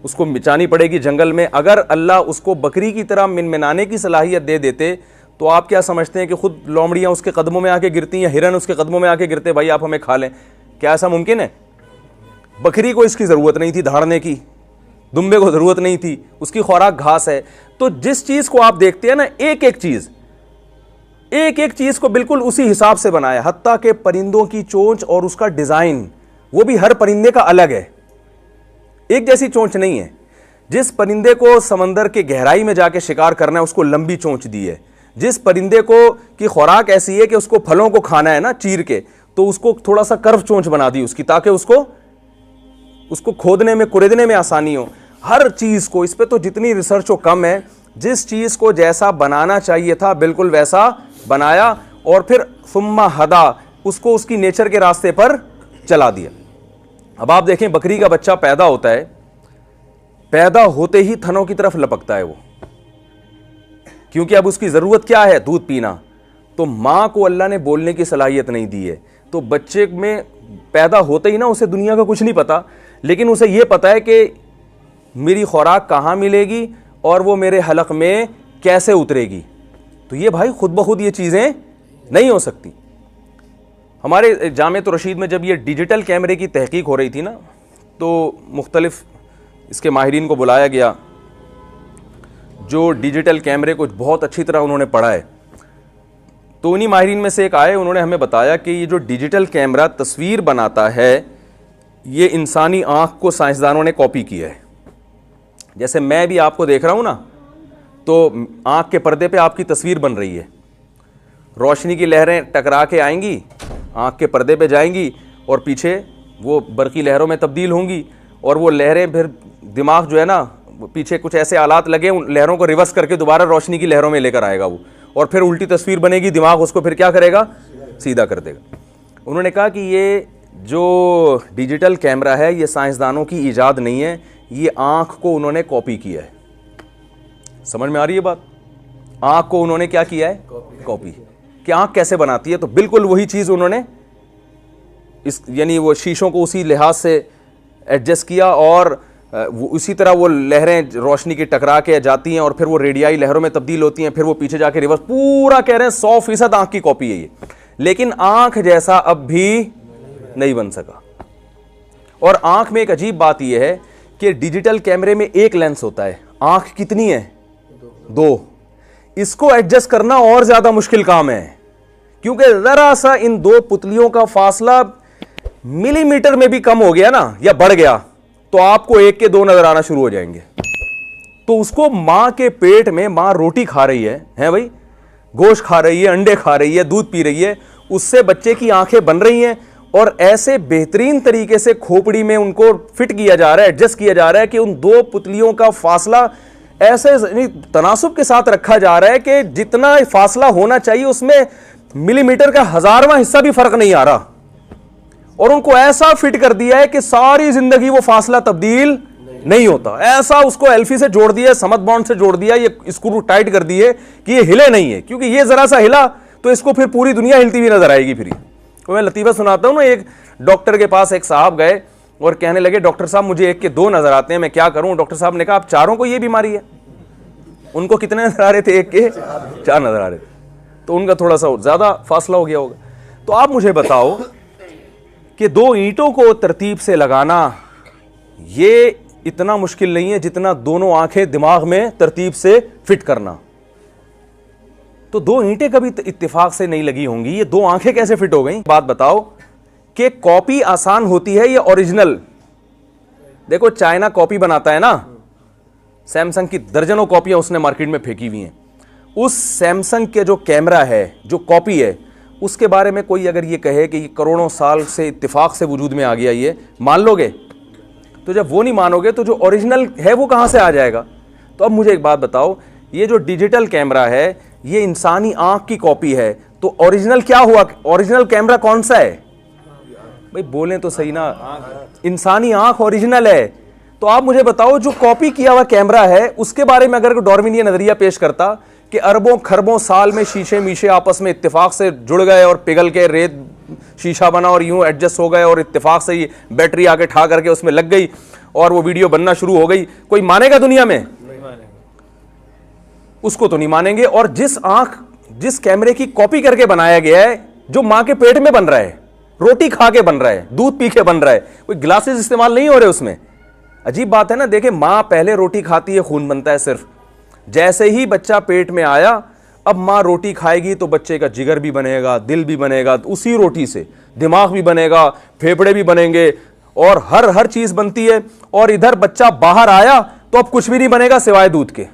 उसको मिटानी पड़ेगी जंगल में। अगर अल्लाह उसको बकरी की तरह मिनमिनाने की सलाहियत दे देते तो आप क्या समझते हैं कि खुद लोमड़ियां उसके कदमों में आके गिरती, या हिरन उसके कदमों में आके गिरते, भाई आप हमें खा लें? क्या ऐसा मुमकिन है? बकरी को इसकी ज़रूरत नहीं थी धाड़ने की, दुम्बे को ज़रूरत नहीं थी, उसकी खुराक घास है। तो जिस चीज़ को आप देखते हैं ना, एक एक चीज़ को बिल्कुल उसी हिसाब से बनाया, हत्ता के परिंदों की चोंच और उसका डिज़ाइन, वो भी हर परिंदे का अलग है, एक जैसी चोंच नहीं है। जिस परिंदे को समंदर के गहराई में जाके शिकार करना है उसको लंबी चोंच दी है। जिस परिंदे को की खुराक ऐसी है कि उसको फलों को खाना है ना चीर के, तो उसको थोड़ा सा कर्व चोंच बना दी उसकी, ताकि उसको खोदने में कुरेदने में आसानी हो। हर चीज को, इस पे तो जितनी रिसर्च हो कम है। जिस चीज को जैसा बनाना चाहिए था बिल्कुल वैसा बनाया, और फिर सुम्मा हदा, उसको उसकी नेचर के रास्ते पर चला दिया। अब आप देखें, बकरी का बच्चा पैदा होता है, पैदा होते ही थनों की तरफ लपकता है वो, क्योंकि अब उसकी जरूरत क्या है? दूध पीना। तो मां को अल्लाह ने बोलने की सलाहियत नहीं दी है, तो बच्चे में पैदा होते ही ना उसे दुनिया का कुछ नहीं पता, लेकिन उसे यह पता है कि मेरी खुराक कहाँ मिलेगी और वो मेरे हलक में कैसे उतरेगी। तो ये भाई खुद ब खुद ये चीज़ें नहीं हो सकती। हमारे जामिअत रशीद में जब ये डिजिटल कैमरे की तहकीक हो रही थी ना, तो मुख्तलिफ इसके माहिरीन को बुलाया गया जो डिजिटल कैमरे को बहुत अच्छी तरह उन्होंने पढ़ा है। तो उन्हीं माहिरीन में से एक आए, उन्होंने हमें बताया कि ये जो डिजिटल कैमरा तस्वीर बनाता है, ये इंसानी आँख को साइंसदानों ने कॉपी किया है। जैसे मैं भी आपको देख रहा हूँ ना, तो आँख के पर्दे पे आपकी तस्वीर बन रही है, रोशनी की लहरें टकरा के आएंगी, आँख के पर्दे पे जाएंगी और पीछे वो बरकी लहरों में तब्दील होंगी, और वो लहरें फिर दिमाग जो है ना, पीछे कुछ ऐसे आलात लगे, उन लहरों को रिवर्स करके दोबारा रोशनी की लहरों में लेकर आएगा वो, और फिर उल्टी तस्वीर बनेगी, दिमाग उसको फिर क्या करेगा, सीधा कर देगा। उन्होंने कहा कि ये जो डिजिटल कैमरा है ये साइंसदानों की ईजाद नहीं है, ये आँख को उन्होंने कॉपी किया है। समझ में आ रही है बात? आँख को उन्होंने क्या किया है, कॉपी। कि आँख कैसे बनाती है, तो बिल्कुल वही चीज़ उन्होंने यानी वो शीशों को उसी लिहाज से एडजस्ट किया, और उसी तरह वो लहरें रोशनी की टकरा के जाती हैं और फिर वो रेडियाई लहरों में तब्दील होती हैं, फिर वो पीछे जाके रिवर्स, पूरा कह रहे हैं 100% आँख की कॉपी है ये। लेकिन आँख जैसा अब भी नहीं बन सका। और आँख में एक अजीब बात यह है कि डिजिटल कैमरे में एक लेंस होता है, आँख कितनी है, 2। इसको एडजस्ट करना और ज्यादा मुश्किल काम है, क्योंकि जरा सा इन 2 पुतलियों का फासला मिलीमीटर में भी कम हो गया ना, या बढ़ गया, तो आपको 1 के 2 नजर आना शुरू हो जाएंगे। तो उसको मां के पेट में, मां रोटी खा रही है भाई, गोश्त खा रही है, अंडे खा रही है, दूध पी रही है, उससे बच्चे की आंखें बन रही हैं, और ऐसे बेहतरीन तरीके से खोपड़ी में उनको फिट किया जा रहा है, एडजस्ट किया जा रहा है कि उन 2 पुतलियों का फासला ऐसे तनासुब के साथ रखा जा रहा है कि जितना फासला होना चाहिए उसमें मिलीमीटर का 1000वां हिस्सा भी फर्क नहीं आ रहा, और उनको ऐसा फिट कर दिया है कि सारी जिंदगी वो फासला तब्दील नहीं होता। ऐसा उसको एल्फी से जोड़ दिया, समत बॉन्ड से जोड़ दिया, ये स्क्रू टाइट कर दिए कि ये हिले नहीं है, क्योंकि ये जरा सा हिला तो इसको फिर पूरी दुनिया हिलती हुई नजर आएगी। फिर तो मैं लतीफ़ा सुनाता हूं ना, एक डॉक्टर के पास एक साहब गए और कहने लगे, डॉक्टर साहब मुझे 1 के 2 नजर आते हैं, मैं क्या करूं? डॉक्टर साहब ने कहा, आप चारों को ये बीमारी है? उनको कितने नजर आ रहे थे? 1 के 4 नजर आ रहे थे, तो उनका थोड़ा सा ज्यादा फासला हो गया होगा। तो आप मुझे बताओ कि 2 ईंटों को तरतीब से लगाना ये इतना मुश्किल नहीं है जितना दोनों आंखें दिमाग में तरतीब से फिट करना। तो 2 ईंटें कभी इत्तेफाक से नहीं लगी होंगी, ये 2 आंखें कैसे फिट हो गई? बात बताओ कि कॉपी आसान होती है या ओरिजिनल? देखो चाइना कॉपी बनाता है ना, सैमसंग की दर्जनों कॉपियां उसने मार्केट में फेंकी हुई हैं। उस सैमसंग के जो कैमरा है, जो कॉपी है, उसके बारे में कोई अगर ये कहे कि ये करोड़ों साल से इत्तेफाक से वजूद में आ गया, ये मान लोगे? तो जब वो नहीं मानोगे तो जो ओरिजिनल है वो कहां से आ जाएगा? तो अब मुझे एक बात बताओ, ये जो डिजिटल कैमरा है ये इंसानी आंख की कॉपी है, तो ओरिजिनल क्या हुआ? ओरिजिनल कैमरा कौन सा है भाई? बोलें तो सही ना, इंसानी आंख ओरिजिनल है। तो आप मुझे बताओ जो कॉपी किया हुआ कैमरा है उसके बारे में अगर डार्विनियन नजरिया पेश करता कि अरबों खरबों साल में शीशे मीशे आपस में इत्तेफाक से जुड़ गए और पिघल के रेत शीशा बना और यूं एडजस्ट हो गए और इत्तेफाक से ही बैटरी आके ठा करके उसमें लग गई और वो वीडियो बनना शुरू हो गई, कोई मानेगा दुनिया में? उसको तो नहीं मानेंगे। और जिस कैमरे की कॉपी करके बनाया गया है, जो मां के पेट में बन रहा है, रोटी खा के बन रहा है, दूध पी के बन रहा है, कोई ग्लासेस इस्तेमाल नहीं हो रहे उसमें। अजीब बात है ना। देखे, मां पहले रोटी खाती है, खून बनता है सिर्फ, जैसे ही बच्चा पेट में आया अब मां रोटी खाएगी तो बच्चे का जिगर भी बनेगा, दिल भी बनेगा, उसी रोटी से दिमाग भी बनेगा, फेफड़े भी बनेंगे और हर चीज बनती है। और इधर बच्चा बाहर आया तो अब कुछ भी नहीं बनेगा सिवाय दूध के।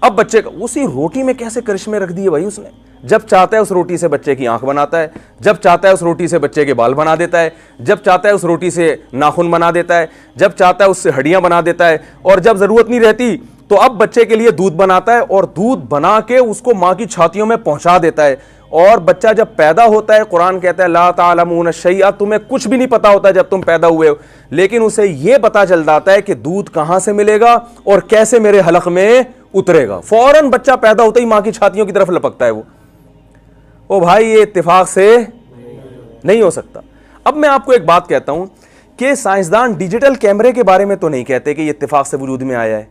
अब बच्चे का उसी रोटी में कैसे करिश्मे रख दिए भाई उसने। जब चाहता है उस रोटी से बच्चे की आंख बनाता है, जब चाहता है उस रोटी से बच्चे के बाल बना देता है, जब चाहता है उस रोटी से नाखून बना देता है, जब चाहता है उससे हड्डियां बना देता है, और जब जरूरत नहीं रहती तो अब बच्चे के लिए दूध बनाता है और दूध बना के उसको मां की छातियों में पहुंचा देता है। और बच्चा जब पैदा होता है, कुरान कहता है ला तालमून शैया, तुम्हें कुछ भी नहीं पता होता जब तुम पैदा हुए हो, लेकिन उसे यह पता चल जाता है कि दूध कहां से मिलेगा और कैसे मेरे हलक में उतरेगा। फौरन बच्चा पैदा होता ही मां की छातियों की तरफ लपकता है वो। ओ भाई, ये इत्तेफाक से नहीं हो सकता। अब मैं आपको एक बात कहता हूं कि साइंसदान डिजिटल कैमरे के बारे में तो नहीं कहते कि ये इत्तेफाक से वजूद में आया है,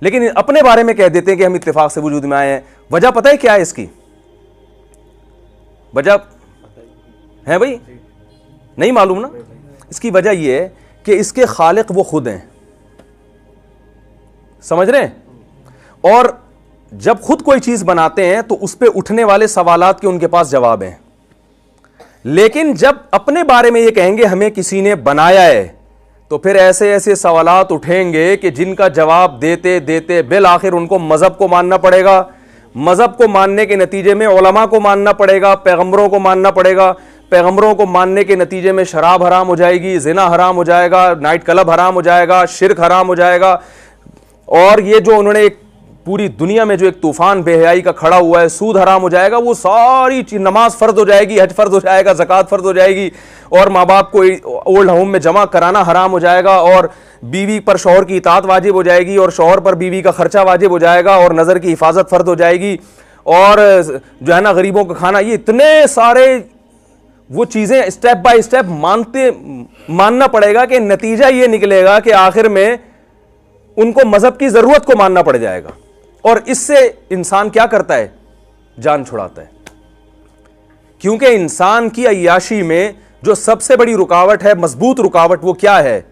लेकिन अपने बारे में कह देते हैं कि हम इत्तेफाक से वजूद में आए हैं। वजह पता है क्या है इसकी? वजह है भाई? नहीं मालूम ना। इसकी वजह यह है कि इसके खालिक वो खुद हैं। समझ रहे हैं? और जब खुद कोई चीज बनाते हैं तो उस पर उठने वाले सवालात के उनके पास जवाब हैं, लेकिन जब अपने बारे में ये कहेंगे हमें किसी ने बनाया है, तो फिर ऐसे ऐसे सवालात उठेंगे कि जिनका जवाब देते देते बिल आखिर उनको मजहब को मानना पड़ेगा। मजहब को मानने के नतीजे में उलमा को मानना पड़ेगा, पैगंबरों को मानना पड़ेगा। पैगंबरों को मानने के नतीजे में शराब हराम हो जाएगी, जिना हराम हो जाएगा, नाइट क्लब हराम हो जाएगा, शिर्क हराम हो जाएगा। और ये जो उन्होंने एक पूरी दुनिया में जो एक तूफान बेहयाई का खड़ा हुआ है, सूद हराम हो जाएगा। वो सारी चीज, नमाज फर्ज हो जाएगी, हज फर्ज हो जाएगा, ज़कात फर्ज हो जाएगी, और माँ बाप को ओल्ड होम में जमा कराना हराम हो जाएगा, और बीवी पर शौहर की इताअत वाजिब हो जाएगी, और शौहर पर बीवी का खर्चा वाजिब हो जाएगा, और नज़र की हिफाजत फर्ज हो जाएगी, और जो है ना गरीबों का खाना। ये इतने सारे वो चीज़ें स्टेप बाय स्टेप मानना पड़ेगा कि नतीजा ये निकलेगा कि आखिर में उनको मजहब की ज़रूरत को मानना पड़ जाएगा। और इससे इंसान क्या करता है? जान छुड़ाता है। क्योंकि इंसान की अय्याशी में जो सबसे बड़ी रुकावट है, मजबूत रुकावट, वो क्या है?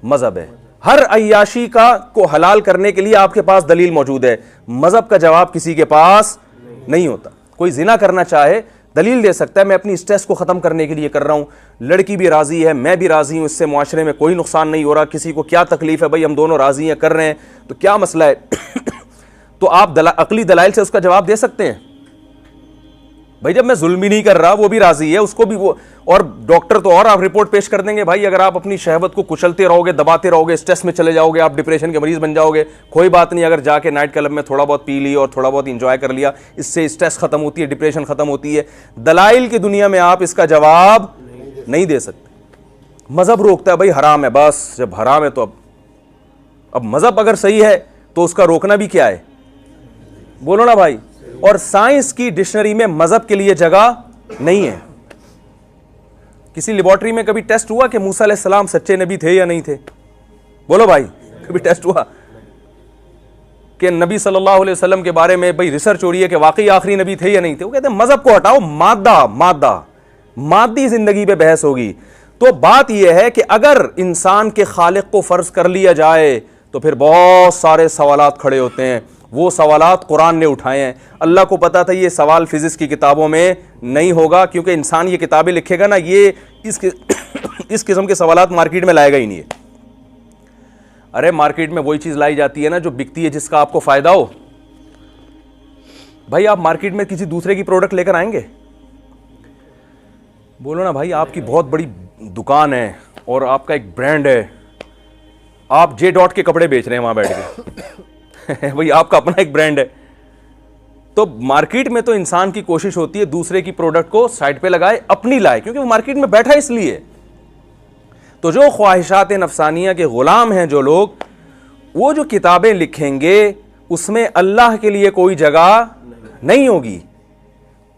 मजहब है। हर अय्याशी को हलाल करने के लिए आपके पास दलील मौजूद है, मजहब का जवाब किसी के पास नहीं होता। कोई जिना करना चाहे दलील दे सकता है, मैं अपनी स्ट्रेस को खत्म करने के लिए कर रहा हूं, लड़की भी राजी है, मैं भी राजी हूं, इससे मुआशरे में कोई नुकसान नहीं हो रहा, किसी को क्या तकलीफ है, भाई हम दोनों राजी हैं, कर रहे हैं, तो क्या मसला है? तो आप अकली दलाइल से उसका जवाब दे सकते हैं, भाई जब मैं जुल्म भी नहीं कर रहा, वो भी राजी है, उसको भी वो, और डॉक्टर तो और आप रिपोर्ट पेश कर देंगे, भाई अगर आप अपनी शहवत को कुचलते रहोगे, दबाते रहोगे, स्ट्रेस में चले जाओगे, आप डिप्रेशन के मरीज बन जाओगे। कोई बात नहीं, अगर जाके नाइट क्लब में थोड़ा बहुत पी ली और थोड़ा बहुत इंजॉय कर लिया, इससे स्ट्रेस खत्म होती है, डिप्रेशन खत्म होती है। दलाइल की दुनिया में आप इसका जवाब नहीं दे सकते। मजहब रोकता है, भाई हराम है, बस जब हराम है तो अब मजहब अगर सही है तो उसका रोकना भी क्या है? बोलो ना भाई। और साइंस की डिक्शनरी में मजहब के लिए जगह नहीं है। किसी लेबोरेटरी में कभी टेस्ट हुआ कि मूसा अलैहिस्सलाम सच्चे नबी थे या नहीं थे? बोलो भाई, कभी टेस्ट हुआ कि नबी सल्लल्लाहु अलैहि वसल्लम के बारे में भाई रिसर्च हो रही है कि वाकई आखिरी नबी थे या नहीं थे? वो कहते हैं मजहब को हटाओ, मादी जिंदगी पे बहस होगी। तो बात यह है कि अगर इंसान के खालिक को फर्ज कर लिया जाए तो फिर बहुत सारे सवालात खड़े होते हैं। वो सवालात कुरान ने उठाए हैं। अल्लाह को पता था ये सवाल फिजिक्स की किताबों में नहीं होगा, क्योंकि इंसान ये किताबें लिखेगा ना, ये इस किस्म के सवालात मार्केट में लाएगा ही नहीं है। अरे मार्केट में वही चीज लाई जाती है ना जो बिकती है, जिसका आपको फायदा हो। भाई आप मार्केट में किसी दूसरे की प्रोडक्ट लेकर आएंगे? बोलो ना भाई, आपकी बहुत बड़ी दुकान है और आपका एक ब्रांड है, आप जे डॉट के कपड़े बेच रहे हैं वहां बैठ के भाई आपका अपना एक ब्रांड है। तो मार्केट में तो इंसान की कोशिश होती है दूसरे की प्रोडक्ट को साइड पे लगाए, अपनी लाए, क्योंकि वो मार्केट में बैठा इसलिए। तो जो ख्वाहिशात नफसानिया के गुलाम हैं जो लोग, वो जो किताबें लिखेंगे उसमें अल्लाह के लिए कोई जगह नहीं होगी।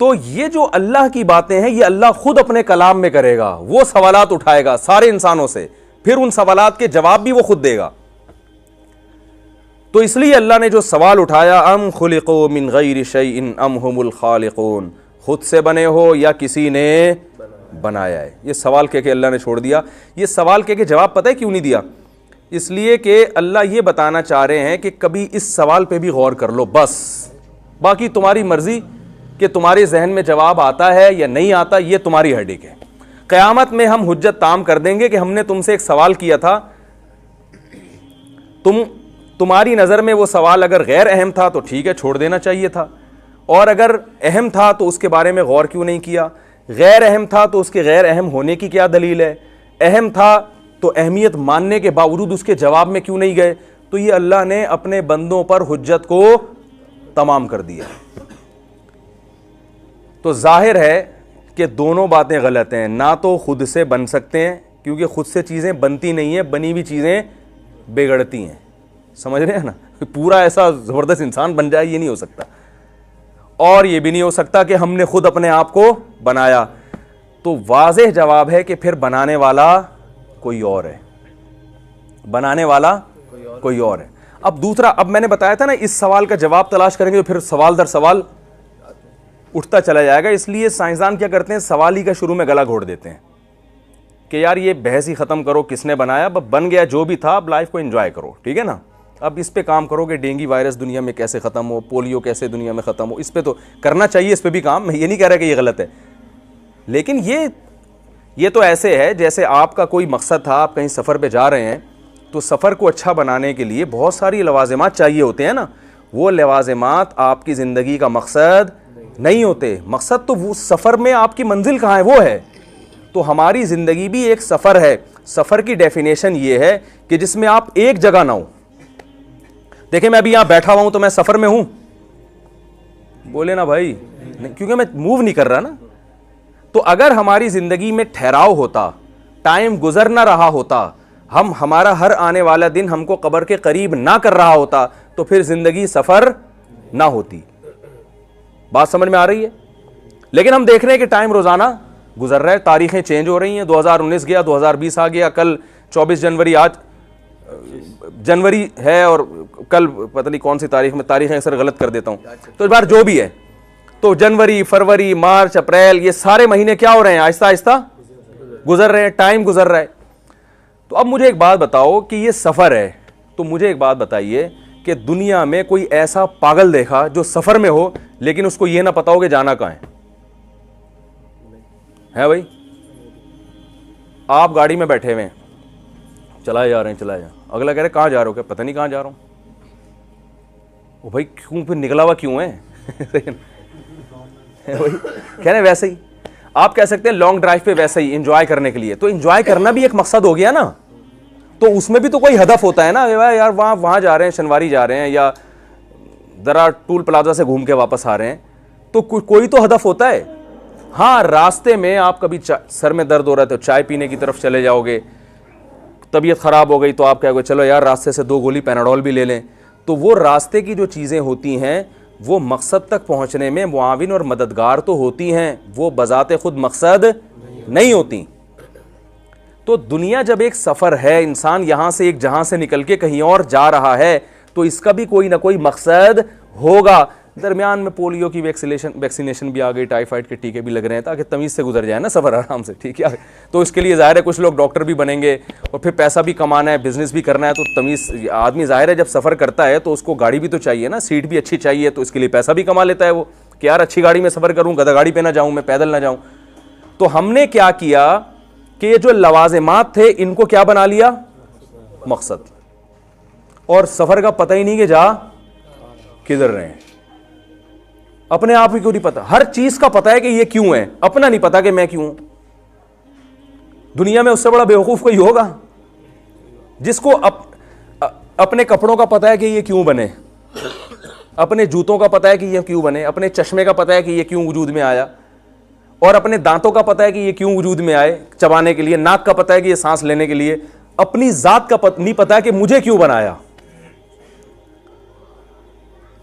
तो ये जो अल्लाह की बातें हैं, ये अल्लाह खुद अपने कलाम में करेगा। वो सवालात उठाएगा सारे इंसानों से, फिर उन सवालात के जवाब भी वो खुद देगा। तो इसलिए अल्लाह ने जो सवाल उठाया, अम खुलिक़ू मिन गैरि शैइन अम हुमुल खालिक़ून, खुद से बने हो या किसी ने बनाया है। ये सवाल कह के अल्लाह ने छोड़ दिया। ये सवाल कह के जवाब पता है क्यों नहीं दिया? इसलिए कि अल्लाह ये बताना चाह रहे हैं कि कभी इस सवाल पे भी गौर कर लो, बस बाकी तुम्हारी मर्जी कि तुम्हारे जहन में जवाब आता है या नहीं आता, ये तुम्हारी हेडेक है। क़यामत में हम हुज्जत ताम कर देंगे कि हमने तुमसे एक सवाल किया था, तुम्हारी नज़र में वो सवाल अगर गैर अहम था तो ठीक है, छोड़ देना चाहिए था, और अगर अहम था तो उसके बारे में गौर क्यों नहीं किया? गैर अहम था तो उसके गैर अहम होने की क्या दलील है? अहम था तो अहमियत मानने के बावजूद उसके जवाब में क्यों नहीं गए? तो ये अल्लाह ने अपने बंदों पर हुज्जत को तमाम कर दिया। तो जाहिर है कि दोनों बातें गलत हैं। ना तो खुद से बन सकते हैं, क्योंकि खुद से चीज़ें बनती नहीं हैं, बनी हुई चीज़ें बिगड़ती हैं। समझ रहे हैं ना? पूरा ऐसा ज़बरदस्त इंसान बन जाए, ये नहीं हो सकता। और ये भी नहीं हो सकता कि हमने खुद अपने आप को बनाया। तो वाज़ेह जवाब है कि फिर बनाने वाला कोई और है, बनाने वाला कोई और है। अब दूसरा, अब मैंने बताया था ना, इस सवाल का जवाब तलाश करेंगे तो फिर सवाल दर सवाल उठता चला जाएगा। इसलिए साइंसदान क्या करते हैं, सवाल ही का शुरू में गला घोट देते हैं कि यार ये बहस ही ख़त्म करो, किसने बनाया, अब बन गया जो भी था, अब लाइफ को एंजॉय करो, ठीक है ना। अब इस पे काम करोगे, डेंगू वायरस दुनिया में कैसे ख़त्म हो, पोलियो कैसे दुनिया में ख़त्म हो, इस पे तो करना चाहिए, इस पे भी काम। मैं ये नहीं कह रहा कि ये गलत है, लेकिन ये तो ऐसे है जैसे आपका कोई मकसद था, आप कहीं सफ़र पे जा रहे हैं, तो सफ़र को अच्छा बनाने के लिए बहुत सारी लवाज़िमात चाहिए होते हैं ना, वो लवाज़िमात आपकी ज़िंदगी का मकसद नहीं होते। मकसद तो वो सफ़र में आपकी मंजिल कहाँ है वो है। तो हमारी ज़िंदगी भी एक सफ़र है। सफ़र की डेफिनेशन ये है कि जिसमें आप एक जगह ना हो। देखिए मैं अभी यहां बैठा हुआ हूं तो मैं सफ़र में हूं, बोले ना भाई, नहीं, क्योंकि मैं मूव नहीं कर रहा ना। तो अगर हमारी ज़िंदगी में ठहराव होता, टाइम गुजर ना रहा होता, हमारा हर आने वाला दिन हमको कब्र के करीब ना कर रहा होता, तो फिर ज़िंदगी सफ़र ना होती। बात समझ में आ रही है? लेकिन हम देख रहे हैं कि टाइम रोज़ाना गुजर रहा है, तारीखें चेंज हो रही हैं। 2019 गया, 2020 आ गया, कल 24 जनवरी, आज जनवरी है और कल पता नहीं कौन सी तारीख में, तारीखें अक्सर गलत कर देता हूं। तो इस बार जो भी है, तो जनवरी, फरवरी, मार्च, अप्रैल, ये सारे महीने क्या हो रहे हैं, आहिस्ता आहिस्ता गुजर रहे हैं, टाइम गुजर रहा है। तो अब मुझे एक बात बताओ कि ये सफ़र है, तो मुझे एक बात बताइए कि दुनिया में कोई ऐसा पागल देखा जो सफ़र में हो लेकिन उसको ये ना पता हो कि जाना कहाँ है भाई? आप गाड़ी में बैठे हुए हैं, चलाए जा रहे हैं, चलाए जा, अगला कह रहे कहाँ जा रहे हो, क्या पता नहीं कहाँ जा रहा हूँ। वो भाई क्यों, फिर निकला हुआ क्यों है? भाई कह रहे वैसे ही आप कह सकते हैं लॉन्ग ड्राइव पे वैसे ही एंजॉय करने के लिए, तो एंजॉय करना भी एक मकसद हो गया ना। तो उसमें भी तो कोई हदफ होता है ना, यार वहाँ जा रहे हैं, शनवारी जा रहे हैं, या जरा टूल प्लाजा से घूम के वापस आ रहे हैं, तो कोई तो हदफ होता है। हाँ, रास्ते में आप कभी सर में दर्द हो रहा है तो चाय पीने की तरफ चले जाओगे, तबीयत ख़राब हो गई तो आप कहोगे चलो यार रास्ते से 2 गोली पैनाडोल भी ले लें। तो वो रास्ते की जो चीज़ें होती हैं वो मकसद तक पहुंचने में मुआविन और मददगार तो होती हैं, वो बजाते खुद मकसद नहीं होती। तो दुनिया जब एक सफ़र है, इंसान यहाँ से एक जहाँ से निकल के कहीं और जा रहा है, तो इसका भी कोई ना कोई मकसद होगा। दरमियान में पोलियो की वैक्सीनेशन भी आ गई, टाइफाइड के टीके भी लग रहे हैं ताकि तमीज़ से गुजर जाए ना सफ़र आराम से, ठीक है। तो इसके लिए ज़ाहिर है कुछ लोग डॉक्टर भी बनेंगे और फिर पैसा भी कमाना है, बिजनेस भी करना है, तो तमीज़ आदमी ज़ाहिर है जब सफ़र करता है तो उसको गाड़ी भी तो चाहिए ना, सीट भी अच्छी चाहिए, तो इसके लिए पैसा भी कमा लेता है वो कि यार अच्छी गाड़ी में सफ़र करूँ, गधा गाड़ी पर ना जाऊँ, मैं पैदल ना जाऊँ। तो हमने क्या किया कि ये जो लवाज़िमात थे इनको क्या बना लिया, मकसद, और सफ़र का पता ही नहीं कि जा किधर रहे हैं। अपने आप ही क्यों नहीं पता, हर चीज का पता है कि ये क्यों है, अपना नहीं पता कि मैं क्यों हूं। दुनिया में उससे बड़ा बेवकूफ कोई होगा जिसको अपने कपड़ों का पता है कि ये क्यों बने, अपने जूतों का पता है कि ये क्यों बने, अपने चश्मे का पता है कि ये क्यों वजूद में आया, और अपने दांतों का पता है कि ये क्यों वजूद में आए चबाने के लिए, नाक का पता है कि ये सांस लेने के लिए, अपनी जात का नहीं पता है कि मुझे क्यों बनाया।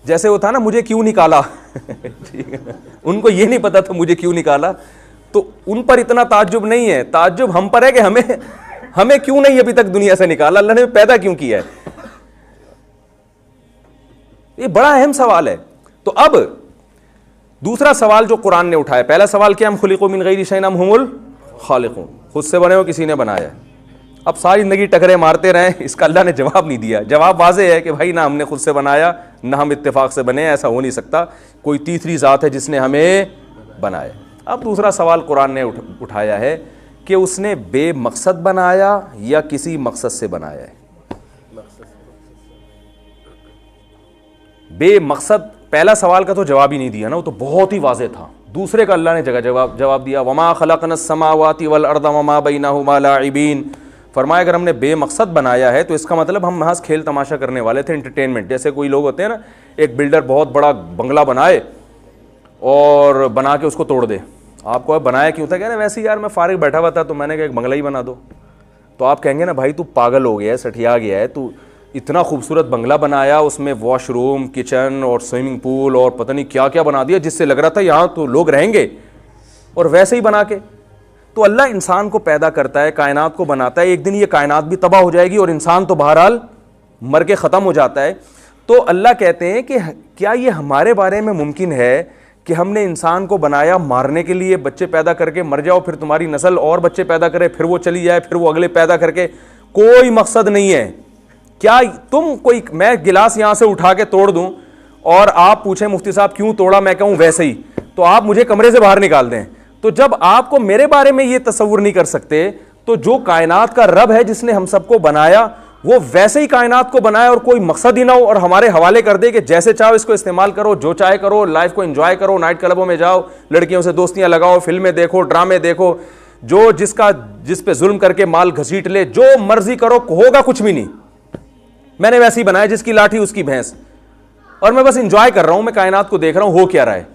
जैसे वो था ना, मुझे क्यों निकाला ठीक है, उनको ये नहीं पता था मुझे क्यों निकाला, तो उन पर इतना ताज्जुब नहीं है, ताज्जुब हम पर है कि हमें क्यों नहीं अभी तक दुनिया से निकाला, अल्लाह ने पैदा क्यों किया है। ये बड़ा अहम सवाल है। तो अब दूसरा सवाल जो कुरान ने उठाया, पहला सवाल क्या, हम खुलिक़ू मिन गैरि शैइन अम हुमुल खालिक़ून, खुद से बने हो किसी ने बनाया है। अब सारी जिंदगी टकरे मारते रहे, इसका अल्लाह ने जवाब नहीं दिया। जवाब वाज़ेह है कि भाई ना हमने खुद से बनाया ना हम इत्तेफाक से बने, ऐसा हो नहीं सकता, कोई तीसरी ज़ात है जिसने हमें बनाया। अब दूसरा सवाल कुरान ने उठाया है कि उसने बेमकसद बनाया या किसी मकसद से बनाया है। बेमकसद, पहला सवाल का तो जवाब ही नहीं दिया ना, वो तो बहुत ही वाज़ेह था। दूसरे का अल्लाह ने जगह जवाब दिया, वमा खलक़नस समावाति वल अर्द वमा बैनहुमा लाइबीन। फरमाया अगर हमने बेमकसद बनाया है तो इसका मतलब हम महज खेल तमाशा करने वाले थे, एंटरटेनमेंट। जैसे कोई लोग होते हैं ना, एक बिल्डर बहुत बड़ा बंगला बनाए और बना के उसको तोड़ दे, आपको बनाया क्यों था, कह रहे वैसे यार मैं फारिग बैठा हुआ था तो मैंने कहा एक बंगला ही बना दो। तो आप कहेंगे ना भाई तू पागल हो गया है, सठिया गया है, तू इतना खूबसूरत बंगला बनाया, उसमें वॉशरूम, किचन और स्विमिंग पूल और पता नहीं क्या क्या बना दिया जिससे लग रहा था यहाँ तो लोग रहेंगे, और वैसे ही बना के। तो अल्लाह इंसान को पैदा करता है, कायनात को बनाता है, एक दिन ये कायनात भी तबाह हो जाएगी और इंसान तो बहरहाल मर के ख़त्म हो जाता है। तो अल्लाह कहते हैं कि क्या ये हमारे बारे में मुमकिन है कि हमने इंसान को बनाया मारने के लिए, बच्चे पैदा करके मर जाओ, फिर तुम्हारी नस्ल और बच्चे पैदा करे, फिर वो चली जाए, फिर वो अगले पैदा करके, कोई मकसद नहीं है, क्या तुम कोई, मैं गिलास यहां से उठा के तोड़ दूं और आप पूछें मुफ्ती साहब क्यों तोड़ा, मैं कहूं वैसे ही, तो आप मुझे कमरे से बाहर निकाल दें। तो जब आपको मेरे बारे में यह तस्वुर नहीं कर सकते, तो जो कायनात का रब है जिसने हम सबको बनाया, वो वैसे ही कायनात को बनाया और कोई मकसद ही ना हो और हमारे हवाले कर दे कि जैसे चाहो इसको इस्तेमाल करो, जो चाहे करो, लाइफ को एंजॉय करो, नाइट क्लबों में जाओ, लड़कियों से दोस्तियां लगाओ, फिल्में देखो, ड्रामे देखो, जो जिस पे जुल्म करके माल घसीट ले, जो मर्जी करो, होगा कुछ भी नहीं। मैंने वैसे ही बनाया, जिसकी लाठी उसकी भैंस, और मैं बस इंजॉय कर रहा हूं, मैं कायनात को देख रहा हूं हो क्या रहा है।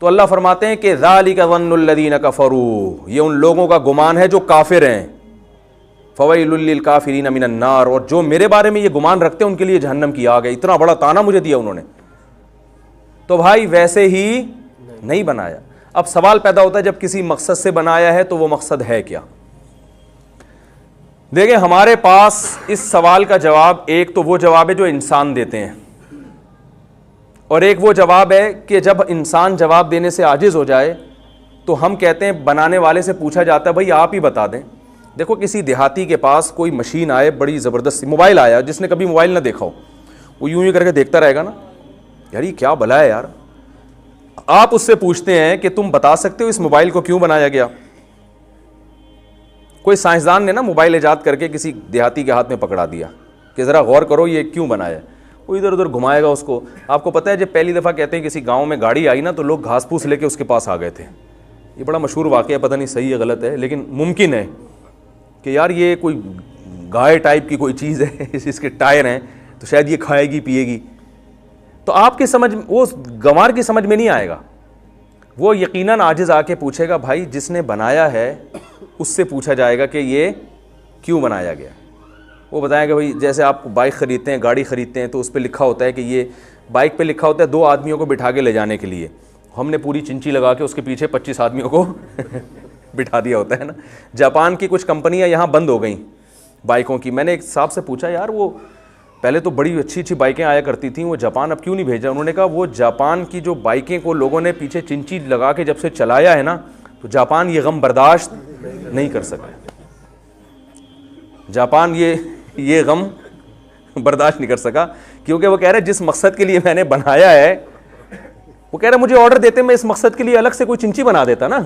तो अल्लाह फरमाते हैं कि ज़ालिका ज़न्नुल्लज़ीना कफ़रू, ये उन लोगों का गुमान है जो काफिर हैं। फ़वैलुल लिल काफ़िरीन मिनन नार, और जो मेरे बारे में ये गुमान रखते हैं उनके लिए जहन्नम की आग है। इतना बड़ा ताना मुझे दिया उन्होंने। तो भाई वैसे ही नहीं बनाया। अब सवाल पैदा होता है, जब किसी मकसद से बनाया है तो वो मकसद है क्या? देखिए, हमारे पास इस सवाल का जवाब, एक तो वो जवाब है जो इंसान देते हैं, और एक वो जवाब है कि जब इंसान जवाब देने से आजिज हो जाए तो हम कहते हैं, बनाने वाले से पूछा जाता है भाई आप ही बता दें। देखो, किसी देहाती के पास कोई मशीन आए, बड़ी ज़बरदस्त मोबाइल आया, जिसने कभी मोबाइल ना देखा हो, वो यूं ही करके देखता रहेगा ना, यार ये क्या भला है यार। आप उससे पूछते हैं कि तुम बता सकते हो इस मोबाइल को क्यों बनाया गया? कोई साइंसदान ने ना मोबाइल ईजाद करके किसी देहाती के हाथ में पकड़ा दिया कि ज़रा गौर करो ये क्यों बनाया। वो इधर उधर घुमाएगा उसको। आपको पता है, जब पहली दफ़ा कहते हैं किसी गाँव में गाड़ी आई ना, तो लोग घास फूस लेके उसके पास आ गए थे। ये बड़ा मशहूर वाक़या, पता नहीं सही है गलत है, लेकिन मुमकिन है कि यार ये कोई गाय टाइप की कोई चीज़ है, इसके टायर हैं, तो शायद ये खाएगी पिएगी। तो आपके समझ, वो गंवार की समझ में नहीं आएगा। वो यकीनन आजिज़ आके पूछेगा, भाई जिसने बनाया है उससे पूछा जाएगा कि ये क्यों बनाया गया। वो बताएगा, भाई जैसे आप बाइक ख़रीदते हैं, गाड़ी ख़रीदते हैं, तो उस पर लिखा होता है कि ये बाइक पे लिखा होता है 2 आदमियों को बिठा के ले जाने के लिए। हमने पूरी चिंची लगा के उसके पीछे 25 आदमियों को बिठा दिया होता है ना। जापान की कुछ कंपनियां यहाँ बंद हो गई बाइकों की। मैंने एक साहब से पूछा, यार वो पहले तो बड़ी अच्छी अच्छी बाइकें आया करती थी, वो जापान अब क्यों नहीं भेजा? उन्होंने कहा, वो जापान की जो बाइकें को लोगों ने पीछे चिंची लगा के जब से चलाया है ना, तो जापान ये गम बर्दाश्त नहीं कर सका। जापान ये गम बर्दाश्त नहीं कर सका, क्योंकि वो कह रहे जिस मकसद के लिए मैंने बनाया है, वो कह रहे मुझे ऑर्डर देते मैं इस मकसद के लिए अलग से कोई चिंची बना देता ना।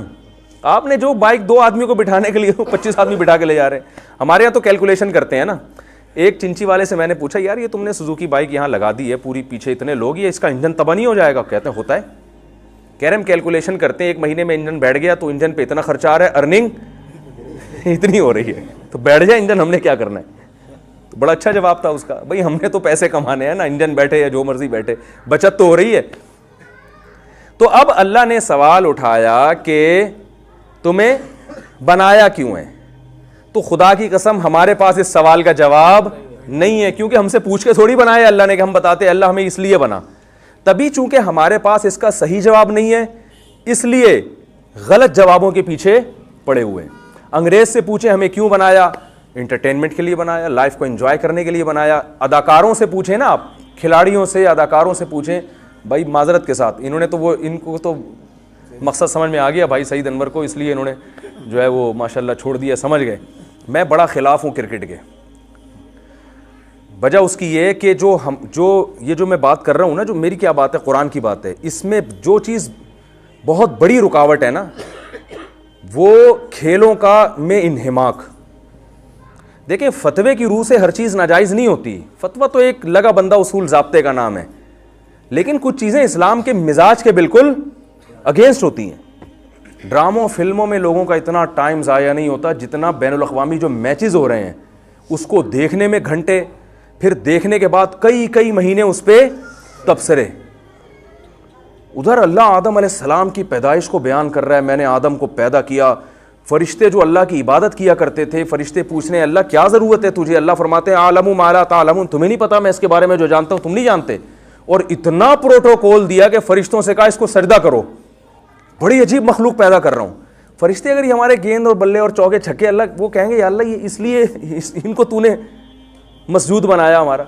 आपने जो बाइक 2 आदमियों को बिठाने के लिए 25 आदमी बिठा के ले जा रहे हैं। हमारे यहाँ तो कैलकुलेशन करते हैं ना। एक चिंची वाले से मैंने पूछा, यार ये तुमने सुजुकी बाइक यहाँ लगा दी है, पूरी पीछे इतने लोग, ये इसका इंजन तबाह नहीं हो जाएगा? कहते हैं होता है। कह रहे हम कैलकुलेशन करते हैं, 1 महीने में इंजन बैठ गया तो इंजन पे इतना खर्चा आ रहा है, अर्निंग इतनी हो रही है, तो बैठ जाए इंजन, हमने क्या करना है? तो बड़ा अच्छा जवाब था उसका, भाई हमने तो पैसे कमाने हैं ना, इंजन बैठे या जो मर्जी बैठे, बचत तो हो रही है। तो अब अल्लाह ने सवाल उठाया कि तुम्हें बनाया क्यों है? तो खुदा की कसम हमारे पास इस सवाल का जवाब नहीं है, क्योंकि हमसे पूछ के थोड़ी बनाया अल्लाह ने कि हम बताते अल्लाह हमें इसलिए बना। तभी चूंकि हमारे पास इसका सही जवाब नहीं है, इसलिए गलत जवाबों के पीछे पड़े हुए। अंग्रेज से पूछे हमें क्यों बनाया? इंटरटेनमेंट के लिए बनाया, लाइफ को एंजॉय करने के लिए बनाया। अदाकारों से पूछे ना आप, खिलाड़ियों से, अदाकारों से पूछें, भाई माजरत के साथ इन्होंने तो वो, इनको तो मकसद समझ में आ गया भाई सईद अनवर को, इसलिए इन्होंने जो है वो माशाल्लाह छोड़ दिया, समझ गए। मैं बड़ा खिलाफ हूँ क्रिकेट के। वजह उसकी ये कि जो मैं बात कर रहा हूँ ना, जो मेरी क्या बात है, कुरान की बात है, इसमें जो चीज़ बहुत बड़ी रुकावट है ना, वो खेलों का में इन्हिमाक। देखिए, फतवे की रूह से हर चीज़ नाजायज़ नहीं होती। फतवा तो एक लगा बंदा उसूल ज़ाब्ते का नाम है, लेकिन कुछ चीज़ें इस्लाम के मिजाज के बिल्कुल अगेंस्ट होती हैं। ड्रामों फिल्मों में लोगों का इतना टाइम ज़ाया नहीं होता जितना बैनुल अक़वामी जो मैचेस हो रहे हैं उसको देखने में घंटे, फिर देखने के बाद कई महीने उस पर तबसरे। उधर अल्लाह आदम अलैहिस्सलाम की पैदाइश को बयान कर रहा है, मैंने आदम को पैदा किया। फरिश्ते जो अल्लाह की इबादत किया करते थे, फरिश्ते पूछने अल्लाह क्या ज़रूरत है तुझे? अल्लाह फरमाते हैं आलमु मा ला तालमून, तुम्हें नहीं पता मैं इसके बारे में जो जानता हूँ तुम नहीं जानते। और इतना प्रोटोकॉल दिया कि फरिश्तों से कहा इसको सजदा करो। बड़ी अजीब मखलूक पैदा कर रहा हूँ। फरिश्ते अगर ये हमारे गेंद और बल्ले और चौके छक्के, अल्लाह वो कहेंगे या अल्लाह ये इसलिए इनको तूने मस्जूद बनाया हमारा।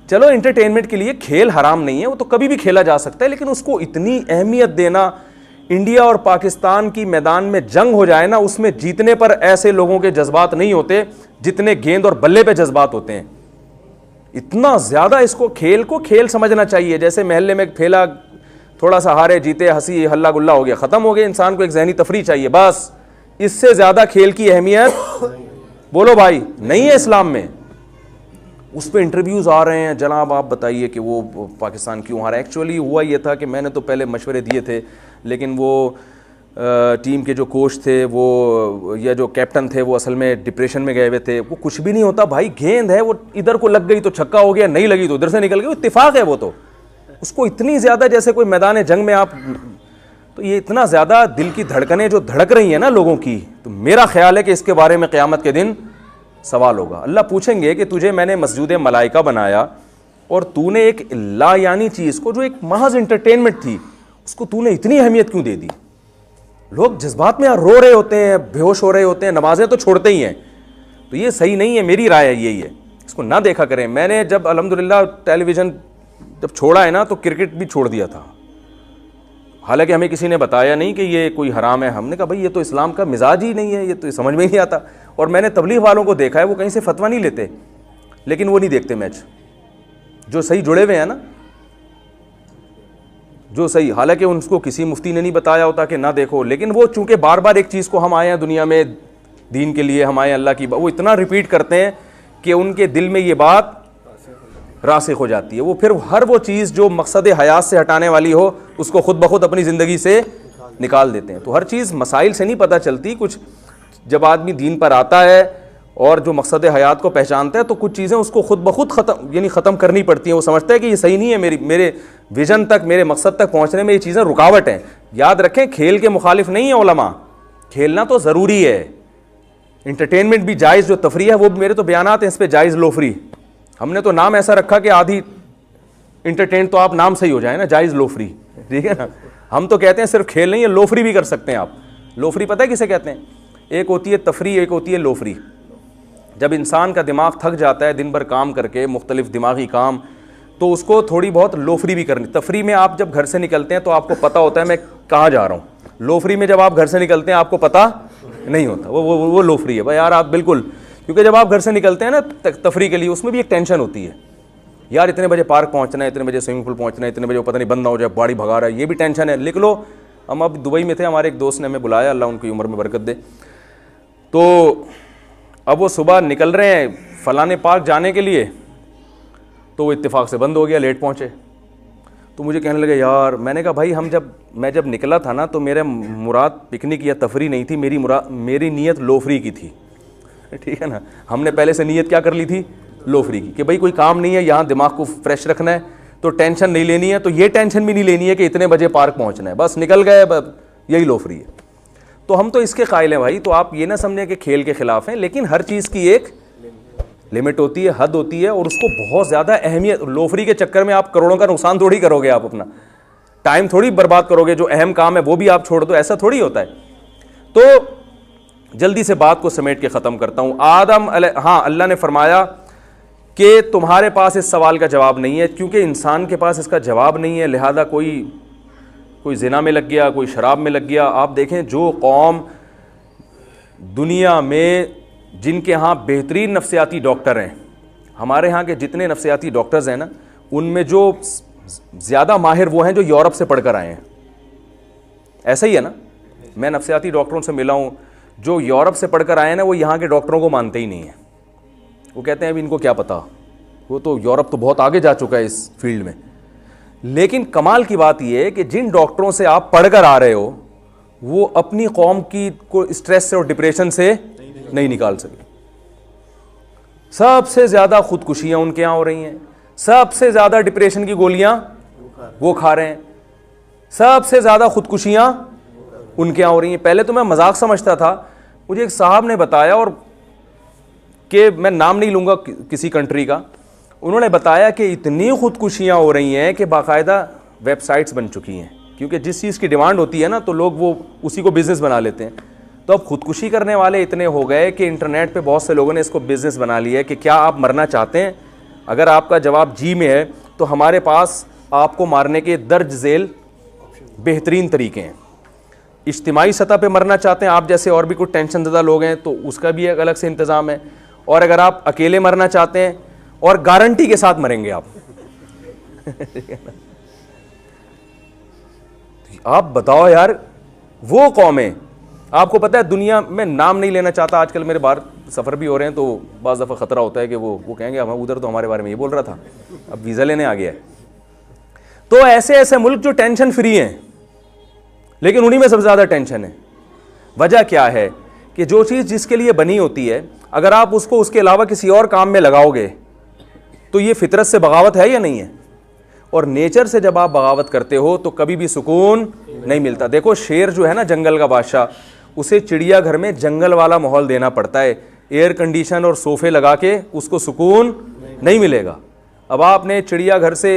चलो एंटरटेनमेंट के लिए खेल हराम नहीं है, वो तो कभी भी खेला जा सकता है, लेकिन उसको इतनी अहमियत देना, इंडिया और पाकिस्तान की मैदान में जंग हो जाए ना, उसमें जीतने पर ऐसे लोगों के जज्बात नहीं होते जितने गेंद और बल्ले पे जज्बात होते हैं। इतना ज़्यादा इसको खेल को खेल समझना चाहिए। जैसे महल्ले में खेला, थोड़ा सा हारे जीते, हंसी हल्ला गुल्ला हो गया, ख़त्म हो गया। इंसान को एक ज़हनी तफरी चाहिए, बस इससे ज़्यादा खेल की अहमियत बोलो भाई नहीं है इस्लाम में। उस पर इंटरव्यूज़ आ रहे हैं, जनाब आप बताइए कि वो पाकिस्तान क्यों हारा। एक्चुअली हुआ ये था कि मैंने तो पहले मशवरे दिए थे, लेकिन वो टीम के जो कोच थे वो या जो कैप्टन थे वो असल में डिप्रेशन में गए हुए थे। वो कुछ भी नहीं होता भाई, गेंद है वो इधर को लग गई तो छक्का हो गया, नहीं लगी तो उधर से निकल गई, इत्तेफाक है वो। तो उसको इतनी ज़्यादा जैसे कोई मैदान जंग में आप, तो ये इतना ज़्यादा दिल की धड़कनें जो धड़क रही हैं ना लोगों की, तो मेरा ख्याल है कि इसके बारे में क़यामत के दिन सवाल होगा। अल्लाह पूछेंगे कि तुझे मैंने मस्जिद मलाइका बनाया और तूने एक लायानी चीज़ को, जो एक महज इंटरटेनमेंट थी, उसको तूने इतनी अहमियत क्यों दे दी। लोग जज्बात में रो रहे होते हैं, बेहोश हो रहे होते हैं, नमाजें तो छोड़ते ही हैं। तो ये सही नहीं है, मेरी राय यही है, इसको ना देखा करें। मैंने जब अल्हम्दुलिल्लाह टेलीविज़न जब छोड़ा है ना, तो क्रिकेट भी छोड़ दिया था। हालांकि हमें किसी ने बताया नहीं कि ये कोई हराम है। हमने कहा भाई ये तो इस्लाम का मिजाज ही नहीं है, ये तो समझ में ही नहीं आता। और मैंने तबलीग वालों को देखा है, वो कहीं से फतवा नहीं लेते, लेकिन वो नहीं देखते मैच, जो सही जुड़े हुए हैं ना, जो सही, हालांकि उनको किसी मुफ्ती ने नहीं बताया होता कि ना देखो, लेकिन वो चूंकि बार बार एक चीज़ को, हम आए हैं दुनिया में दीन के लिए, हम आए अल्लाह की, वो इतना रिपीट करते हैं कि उनके दिल में ये बात रासिख हो जाती है। वो फिर हर वो चीज़ जो मकसद हयात से हटाने वाली हो, उसको खुद ब खुद अपनी ज़िंदगी से निकाल देते हैं। तो हर चीज़ मसाइल से नहीं पता चलती। कुछ जब आदमी दीन पर आता है और जो मकसद हयात को पहचानता है, तो कुछ चीज़ें उसको खुद ब खुद ख़त्म करनी पड़ती हैं। वो समझता है कि ये सही नहीं है, मेरे विजन तक, मेरे मकसद तक पहुँचने में ये चीज़ें रुकावट हैं। याद रखें, खेल के मुखालिफ नहीं है उलमा, खेलना तो ज़रूरी है, इंटरटेनमेंट भी जायज़, जो तफरी है वो मेरे तो बयानात हैं इस पर, जायज़ लो फ्री। हमने तो नाम ऐसा रखा कि आधी इंटरटेन तो आप नाम सही हो जाए ना, जायज़ लो फ्री, ठीक है ना। हम तो कहते हैं सिर्फ खेल नहीं है, लो फ्री भी कर सकते हैं आप। लो फ्री पता है किसे कहते हैं? एक होती है तफरी, एक होती है लो फ्री। जब इंसान का दिमाग थक जाता है दिन भर काम करके, मुख्तलिफ दिमागी काम, तो उसको थोड़ी बहुत लो फ्री भी करनी। तफरी में आप जब घर से निकलते हैं तो आपको पता होता है मैं कहाँ जा रहा हूँ। लो फ्री में जब आप घर से निकलते हैं आपको पता नहीं होता, वो लो फ्री है भाई यार आप बिल्कुल। क्योंकि जब आप घर से निकलते हैं ना तफरी के लिए, उसमें भी एक टेंशन होती है यार, इतने बजे पार्क पहुंचना है, इतने बजे स्विमिंग पूल पहुंचना है, इतने बजे वो पता नहीं बंद ना हो जाए, गाड़ी भगा रहा है, ये भी टेंशन है। लिख लो, हम अब दुबई में थे, हमारे एक दोस्त ने हमें बुलाया, अल्लाह उनकी उम्र में बरकत दे। तो अब वो सुबह निकल रहे हैं फलाने पार्क जाने के लिए, तो वो इत्तेफाक से बंद हो गया, लेट पहुँचे। तो मुझे कहने लगे यार, मैंने कहा भाई मैं जब निकला था ना, तो मेरा मुराद पिकनिक या तफरी नहीं थी, मेरी नीयत लो फ्री की थी, ठीक है ना। हमने पहले से नीयत क्या कर ली थी? लो फ्री की, कि भाई कोई काम नहीं है, यहाँ दिमाग को फ्रेश रखना है, तो टेंशन नहीं लेनी है। तो ये टेंशन भी नहीं लेनी है कि इतने बजे पार्क पहुँचना है, बस निकल गए, यही लो फ्री है। तो हम तो इसके कायल हैं भाई। तो आप ये ना समझें कि खेल के खिलाफ हैं, लेकिन हर चीज़ की एक लिमिट होती है, हद होती है, और उसको बहुत ज़्यादा अहमियत। लो फ्री के चक्कर में आप करोड़ों का नुकसान थोड़ी करोगे, आप अपना टाइम थोड़ी बर्बाद करोगे, जो अहम काम है वो भी आप छोड़ दो, ऐसा थोड़ी होता है। तो जल्दी से बात को समेट के ख़त्म करता हूँ। हाँ, अल्लाह ने फरमाया कि तुम्हारे पास इस सवाल का जवाब नहीं है, क्योंकि इंसान के पास इसका जवाब नहीं है, लिहाजा कोई जिना में लग गया, कोई शराब में लग गया। आप देखें, जो कौम दुनिया में जिनके यहाँ बेहतरीन नफ्सियाती डॉक्टर हैं, हमारे यहाँ के जितने नफ्सियाती डॉक्टर्स हैं ना, उनमें जो ज़्यादा माहिर वो हैं जो यूरोप से पढ़कर आए हैं। ऐसा ही है ना, मैं नफ्सियाती डॉक्टरों से मिला हूँ, जो यूरोप से पढ़कर आए हैं ना, वो यहाँ के डॉक्टरों को मानते ही नहीं हैं। वो कहते हैं अभी इनको क्या पता, वो तो यूरोप तो बहुत आगे जा चुका है इस फील्ड में। लेकिन कमाल की बात यह है कि जिन डॉक्टरों से आप पढ़कर आ रहे हो, वो अपनी कौम को स्ट्रेस से और डिप्रेशन से नहीं निकाल सके। सबसे ज़्यादा खुदकुशियाँ उनके यहाँ हो रही हैं, सबसे ज़्यादा डिप्रेशन की गोलियाँ वो खा रहे हैं, सबसे ज़्यादा खुदकुशियाँ उनके यहाँ हो रही हैं। पहले तो मैं मजाक समझता था, मुझे एक साहब ने बताया, और कि मैं नाम नहीं लूँगा किसी कंट्री का, उन्होंने बताया कि इतनी खुदकुशियाँ हो रही हैं कि बाकायदा वेबसाइट्स बन चुकी हैं, क्योंकि जिस चीज़ की डिमांड होती है ना, तो लोग वो उसी को बिज़नेस बना लेते हैं। तो अब खुदकुशी करने वाले इतने हो गए कि इंटरनेट पे बहुत से लोगों ने इसको बिज़नेस बना लिया है कि क्या आप मरना चाहते हैं? अगर आपका जवाब जी में है, तो हमारे पास आपको मारने के दर्ज झेल बेहतरीन तरीके हैं। इज्तिमाई सतह पे मरना चाहते हैं आप जैसे और भी कुछ टेंशन ज़दा लोग हैं, तो उसका भी एक अलग से इंतज़ाम है। और अगर आप अकेले मरना चाहते हैं और गारंटी के साथ मरेंगे आप। आप बताओ यार, वो कौमें, आपको पता है दुनिया में, नाम नहीं लेना चाहता, आजकल मेरे बाहर सफ़र भी हो रहे हैं तो बाज़ दफ़ा ख़तरा होता है कि वो कहेंगे हम उधर तो हमारे बारे में ये बोल रहा था, अब वीज़ा लेने आ गया है। तो ऐसे ऐसे मुल्क जो टेंशन फ्री हैं, लेकिन उन्हीं में सबसे ज़्यादा टेंशन है। वजह क्या है कि जो चीज़ जिसके लिए बनी होती है, अगर आप उसको उसके अलावा किसी और काम में लगाओगे तो ये फितरत से बगावत है या नहीं है? और नेचर से जब आप बगावत करते हो तो कभी भी सुकून नहीं मिलता। देखो शेर जो है ना, जंगल का बादशाह, उसे चिड़ियाघर में जंगल वाला माहौल देना पड़ता है, एयर कंडीशन और सोफे लगा के उसको सुकून नहीं मिलेगा। अब आपने चिड़ियाघर से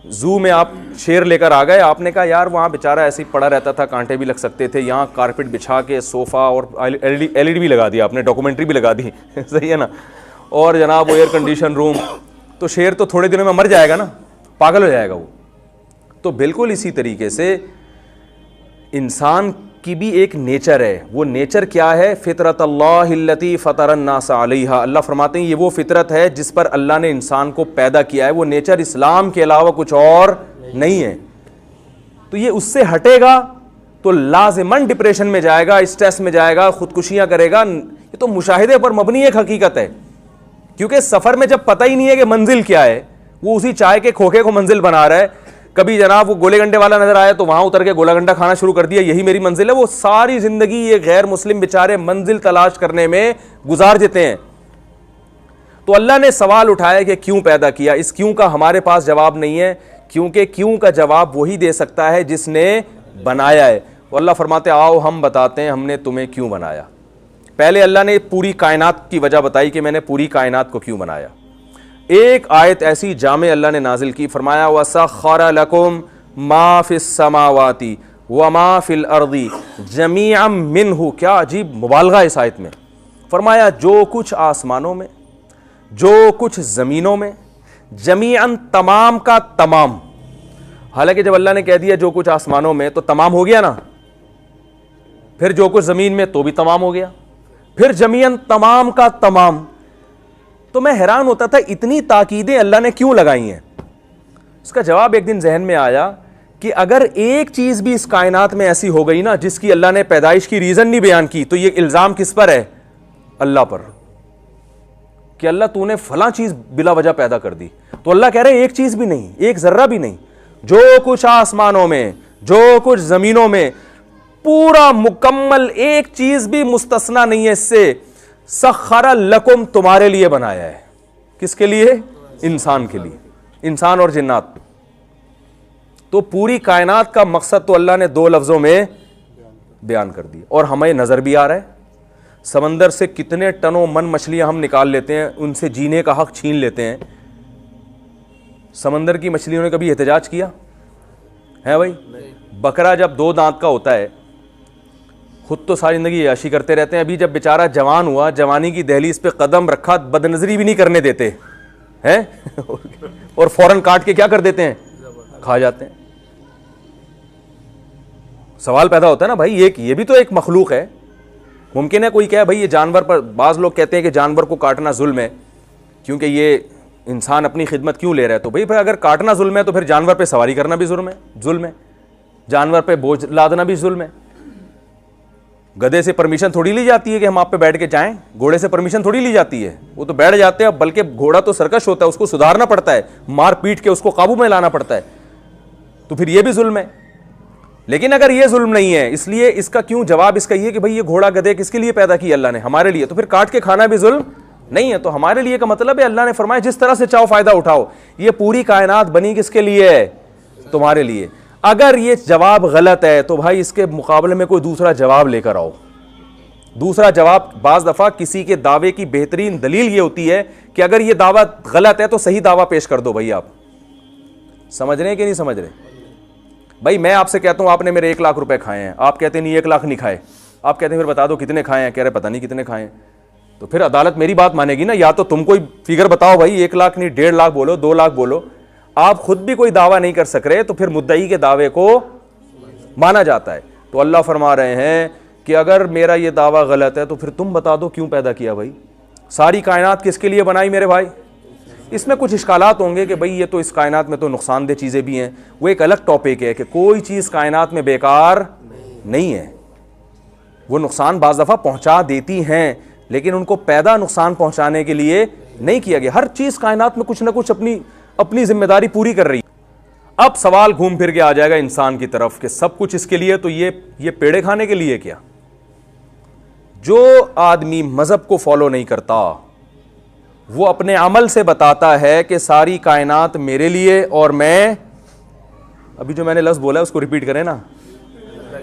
जू में आप शेर लेकर आ गए, आपने कहा यार वहाँ बेचारा ऐसे ही पड़ा रहता था, कांटे भी लग सकते थे, यहाँ कारपेट बिछा के सोफ़ा और LED भी लगा दिया आपने, डॉक्यूमेंट्री भी लगा दी सही है ना, और जनाब वो एयर कंडीशन रूम, तो शेर तो थोड़े दिनों में मर जाएगा ना, पागल हो जाएगा वो। तो बिल्कुल इसी तरीके से इंसान की भी एक नेचर है। वो नेचर क्या है? फितरत अल्लाहिल्लती फतरन्नास अलैहा। अल्लाह फरमाते हैं ये वो फितरत है जिस पर अल्लाह ने इंसान को पैदा किया है। वो नेचर इस्लाम के अलावा कुछ और नहीं है। तो ये उससे हटेगा तो लाजिमन डिप्रेशन में जाएगा, स्ट्रेस में जाएगा, खुदकुशियां करेगा। ये तो मुशाहिदे पर मबनी एक हकीकत है, क्योंकि सफर में जब पता ही नहीं है कि मंजिल क्या है, वो उसी चाय के खोखे को मंजिल बना रहा है। कभी जनाब वो गोले गंडे वाला नजर आया तो वहां उतर के गोला गंडा खाना शुरू कर दिया, यही मेरी मंजिल है। वो सारी जिंदगी ये गैर मुस्लिम बेचारे मंजिल तलाश करने में गुजार देते हैं। तो अल्लाह ने सवाल उठाया कि क्यों पैदा किया। इस क्यों का हमारे पास जवाब नहीं है, क्योंकि क्यों का जवाब वही दे सकता है जिसने बनाया है। तो अल्लाह फरमाते आओ हम बताते हैं हमने तुम्हें क्यों बनाया। पहले अल्लाह ने पूरी कायनात की वजह बताई कि मैंने पूरी कायनात को क्यों बनाया। एक आयत ऐसी जामे अल्लाह ने नाजिल की, फरमाया वसख्खर लकुम मा फिस समावाति व मा फिल अर्दी जमीअम मिन्हु। क्या अजीब मुबालगा इस आयत में। फरमाया जो कुछ आसमानों में, जो कुछ ज़मीनों में, जमीअन तमाम का तमाम। हालांकि जब अल्लाह ने कह दिया जो कुछ आसमानों में तो तमाम हो गया ना, फिर जो कुछ ज़मीन में तो भी तमाम हो गया, फिर जमीअन तमाम का तमाम। तो मैं हैरान होता था इतनी ताकीदें अल्लाह ने क्यों लगाई हैं। इसका जवाब एक दिन जहन में आया कि अगर एक चीज़ भी इस कायनात में ऐसी हो गई ना जिसकी अल्लाह ने पैदाइश की रीज़न नहीं बयान की, तो ये इल्ज़ाम किस पर है? अल्लाह पर, कि अल्लाह तूने फलां चीज़ बिला वजह पैदा कर दी। तो अल्लाह कह रहे एक चीज़ भी नहीं, एक ज़र्रा भी नहीं, जो कुछ आसमानों में, जो कुछ ज़मीनों में, पूरा मुकम्मल, एक चीज़ भी मुस्तस्ना नहीं है इससे। सख्खरा लकुम, तुम्हारे लिए बनाया है। किसके लिए? इंसान के लिए, इंसान और जिन्नात। तो पूरी कायनात का मकसद तो अल्लाह ने दो लफ्जों में बयान कर दिया। और हमें नजर भी आ रहा है, समंदर से कितने टनों मन मछलियां हम निकाल लेते हैं, उनसे जीने का हक छीन लेते हैं। समंदर की मछलियों ने कभी एहतजाज किया है भाई? बकरा जब दो दांत का होता है, खुद तो सारी जिंदगी याशी करते रहते हैं, अभी जब बेचारा जवान हुआ, जवानी की दहलीज पे कदम रखा, बदनजरी भी नहीं करने देते हैं और फौरन काट के क्या कर देते हैं? खा जाते हैं। सवाल पैदा होता है ना भाई, ये भी तो एक मखलूक है। मुमकिन है कोई कहे भाई ये जानवर पर, बाज लोग कहते हैं कि जानवर को काटना जुल्म है क्योंकि ये इंसान अपनी खिदमत क्यों ले रहा है। तो भाई अगर काटना जुल्म है तो फिर जानवर पे सवारी करना भी जुल्म है, जानवर पे बोझ लादना भी जुल्म है। गधे से परमिशन थोड़ी ली जाती है कि हम आप पे बैठ के जाएं, घोड़े से परमिशन थोड़ी ली जाती है, वो तो बैठ जाते हैं। बल्कि घोड़ा तो सरकश होता है, उसको सुधारना पड़ता है, मार पीट के उसको काबू में लाना पड़ता है, तो फिर ये भी जुल्म है। लेकिन अगर ये जुल्म नहीं है, इसलिए इसका क्यों जवाब इसका ये कि भाई ये घोड़ा गधे किसके लिए पैदा किया अल्लाह ने? हमारे लिए। तो फिर काट के खाना भी जुल्म नहीं है। तो हमारे लिए का मतलब है अल्लाह ने फरमाया जिस तरह से चाहो फायदा उठाओ। ये पूरी कायनात बनी किसके लिए है? तुम्हारे लिए। अगर ये जवाब गलत है तो भाई इसके मुकाबले में कोई दूसरा जवाब लेकर आओ। दूसरा जवाब, बाज दफा किसी के दावे की बेहतरीन दलील ये होती है कि अगर ये दावा गलत है तो सही दावा पेश कर दो। भाई आप समझ रहे हैं कि नहीं समझ रहे? भाई मैं आपसे कहता हूं आपने मेरे 1 लाख रुपए खाए हैं, आप कहते नहीं 1 लाख नहीं खाए, आप कहते हैं फिर बता दो कितने खाए हैं, कह रहे पता नहीं कितने खाए हैं। तो फिर अदालत मेरी बात मानेगी ना, या तो तुम कोई फिगर बताओ भाई, 1 लाख नहीं 1.5 लाख बोलो, 2 लाख बोलो। आप खुद भी कोई दावा नहीं कर सक रहे तो फिर मुद्दई के दावे को माना जाता है। तो अल्लाह फरमा रहे हैं कि अगर मेरा ये दावा गलत है तो फिर तुम बता दो क्यों पैदा किया। भाई सारी कायनात किसके लिए बनाई मेरे भाई? इसमें कुछ इश्कालात होंगे कि भाई ये तो इस कायनात में तो नुकसानदेह चीज़ें भी हैं, वो एक अलग टॉपिक है कि कोई चीज़ कायनात में बेकार नहीं है। वो नुकसान बाज़ दफ़ा पहुंचा देती हैं, लेकिन उनको पैदा नुकसान पहुंचाने के लिए नहीं किया गया। हर चीज़ कायनात में कुछ ना कुछ अपनी जिम्मेदारी पूरी कर रही है। अब सवाल घूम फिर के आ जाएगा इंसान की तरफ कि सब कुछ इसके लिए, तो ये पेड़े खाने के लिए क्या? जो आदमी मजहब को फॉलो नहीं करता, वो अपने अमल से बताता है कि सारी कायनात मेरे लिए, और मैं, अभी जो मैंने लफ्ज़ बोला है उसको रिपीट करें ना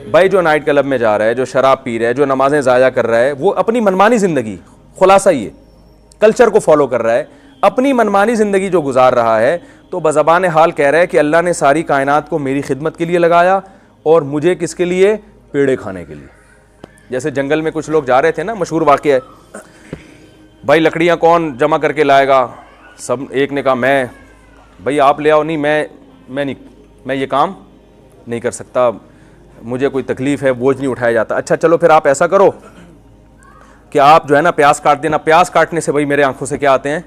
भाई, जो नाइट क्लब में जा रहा है, जो शराब पी रहा है, जो नमाजें ज़ाया कर रहा है, वो अपनी मनमानी ज़िंदगी, खुलासा ये कल्चर को फॉलो कर रहा है, अपनी मनमानी ज़िंदगी जो गुजार रहा है, तो बज़बान हाल कह रहा है कि अल्लाह ने सारी कायनात को मेरी खिदमत के लिए लगाया और मुझे किसके लिए? पेड़े खाने के लिए। जैसे जंगल में कुछ लोग जा रहे थे ना, मशहूर वाक़या है, भाई लकड़ियाँ कौन जमा करके लाएगा? सब, एक ने कहा मैं। भाई आप ले आओ। नहीं, मैं ये काम नहीं कर सकता, मुझे कोई तकलीफ़ है, बोझ नहीं उठाया जाता। अच्छा चलो फिर आप ऐसा करो कि आप जो है ना प्याज काट देना। प्याज काटने से भाई मेरे आंखों से क्या आते हैं?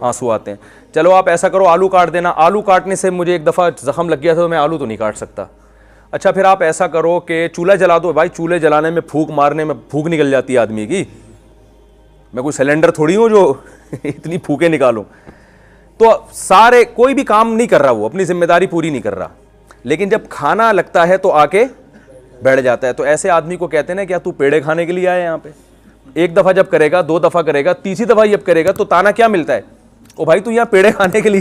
आंसू आते हैं। चलो आप ऐसा करो, आलू काट देना। आलू काटने से मुझे एक दफ़ा ज़ख्म लग गया था, तो मैं आलू तो नहीं काट सकता। अच्छा फिर आप ऐसा करो कि चूल्हा जला दो। भाई चूल्हे जलाने में, फूंक मारने में फूंक निकल जाती है आदमी की, मैं कोई सिलेंडर थोड़ी हूँ जो इतनी फूकें निकालूं। तो सारे, कोई भी काम नहीं कर रहा, वो अपनी जिम्मेदारी पूरी नहीं कर रहा, लेकिन जब खाना लगता है तो आके बैठ जाता है। तो ऐसे आदमी को कहते हैं ना, क्या तू पेड़े खाने के लिए आया यहाँ पे? एक दफ़ा जब करेगा, 2 दफ़ा करेगा, तीसरी दफ़ा जब करेगा तो ताना क्या मिलता है? ओ भाई तू यहाँ पेड़े खाने के लिए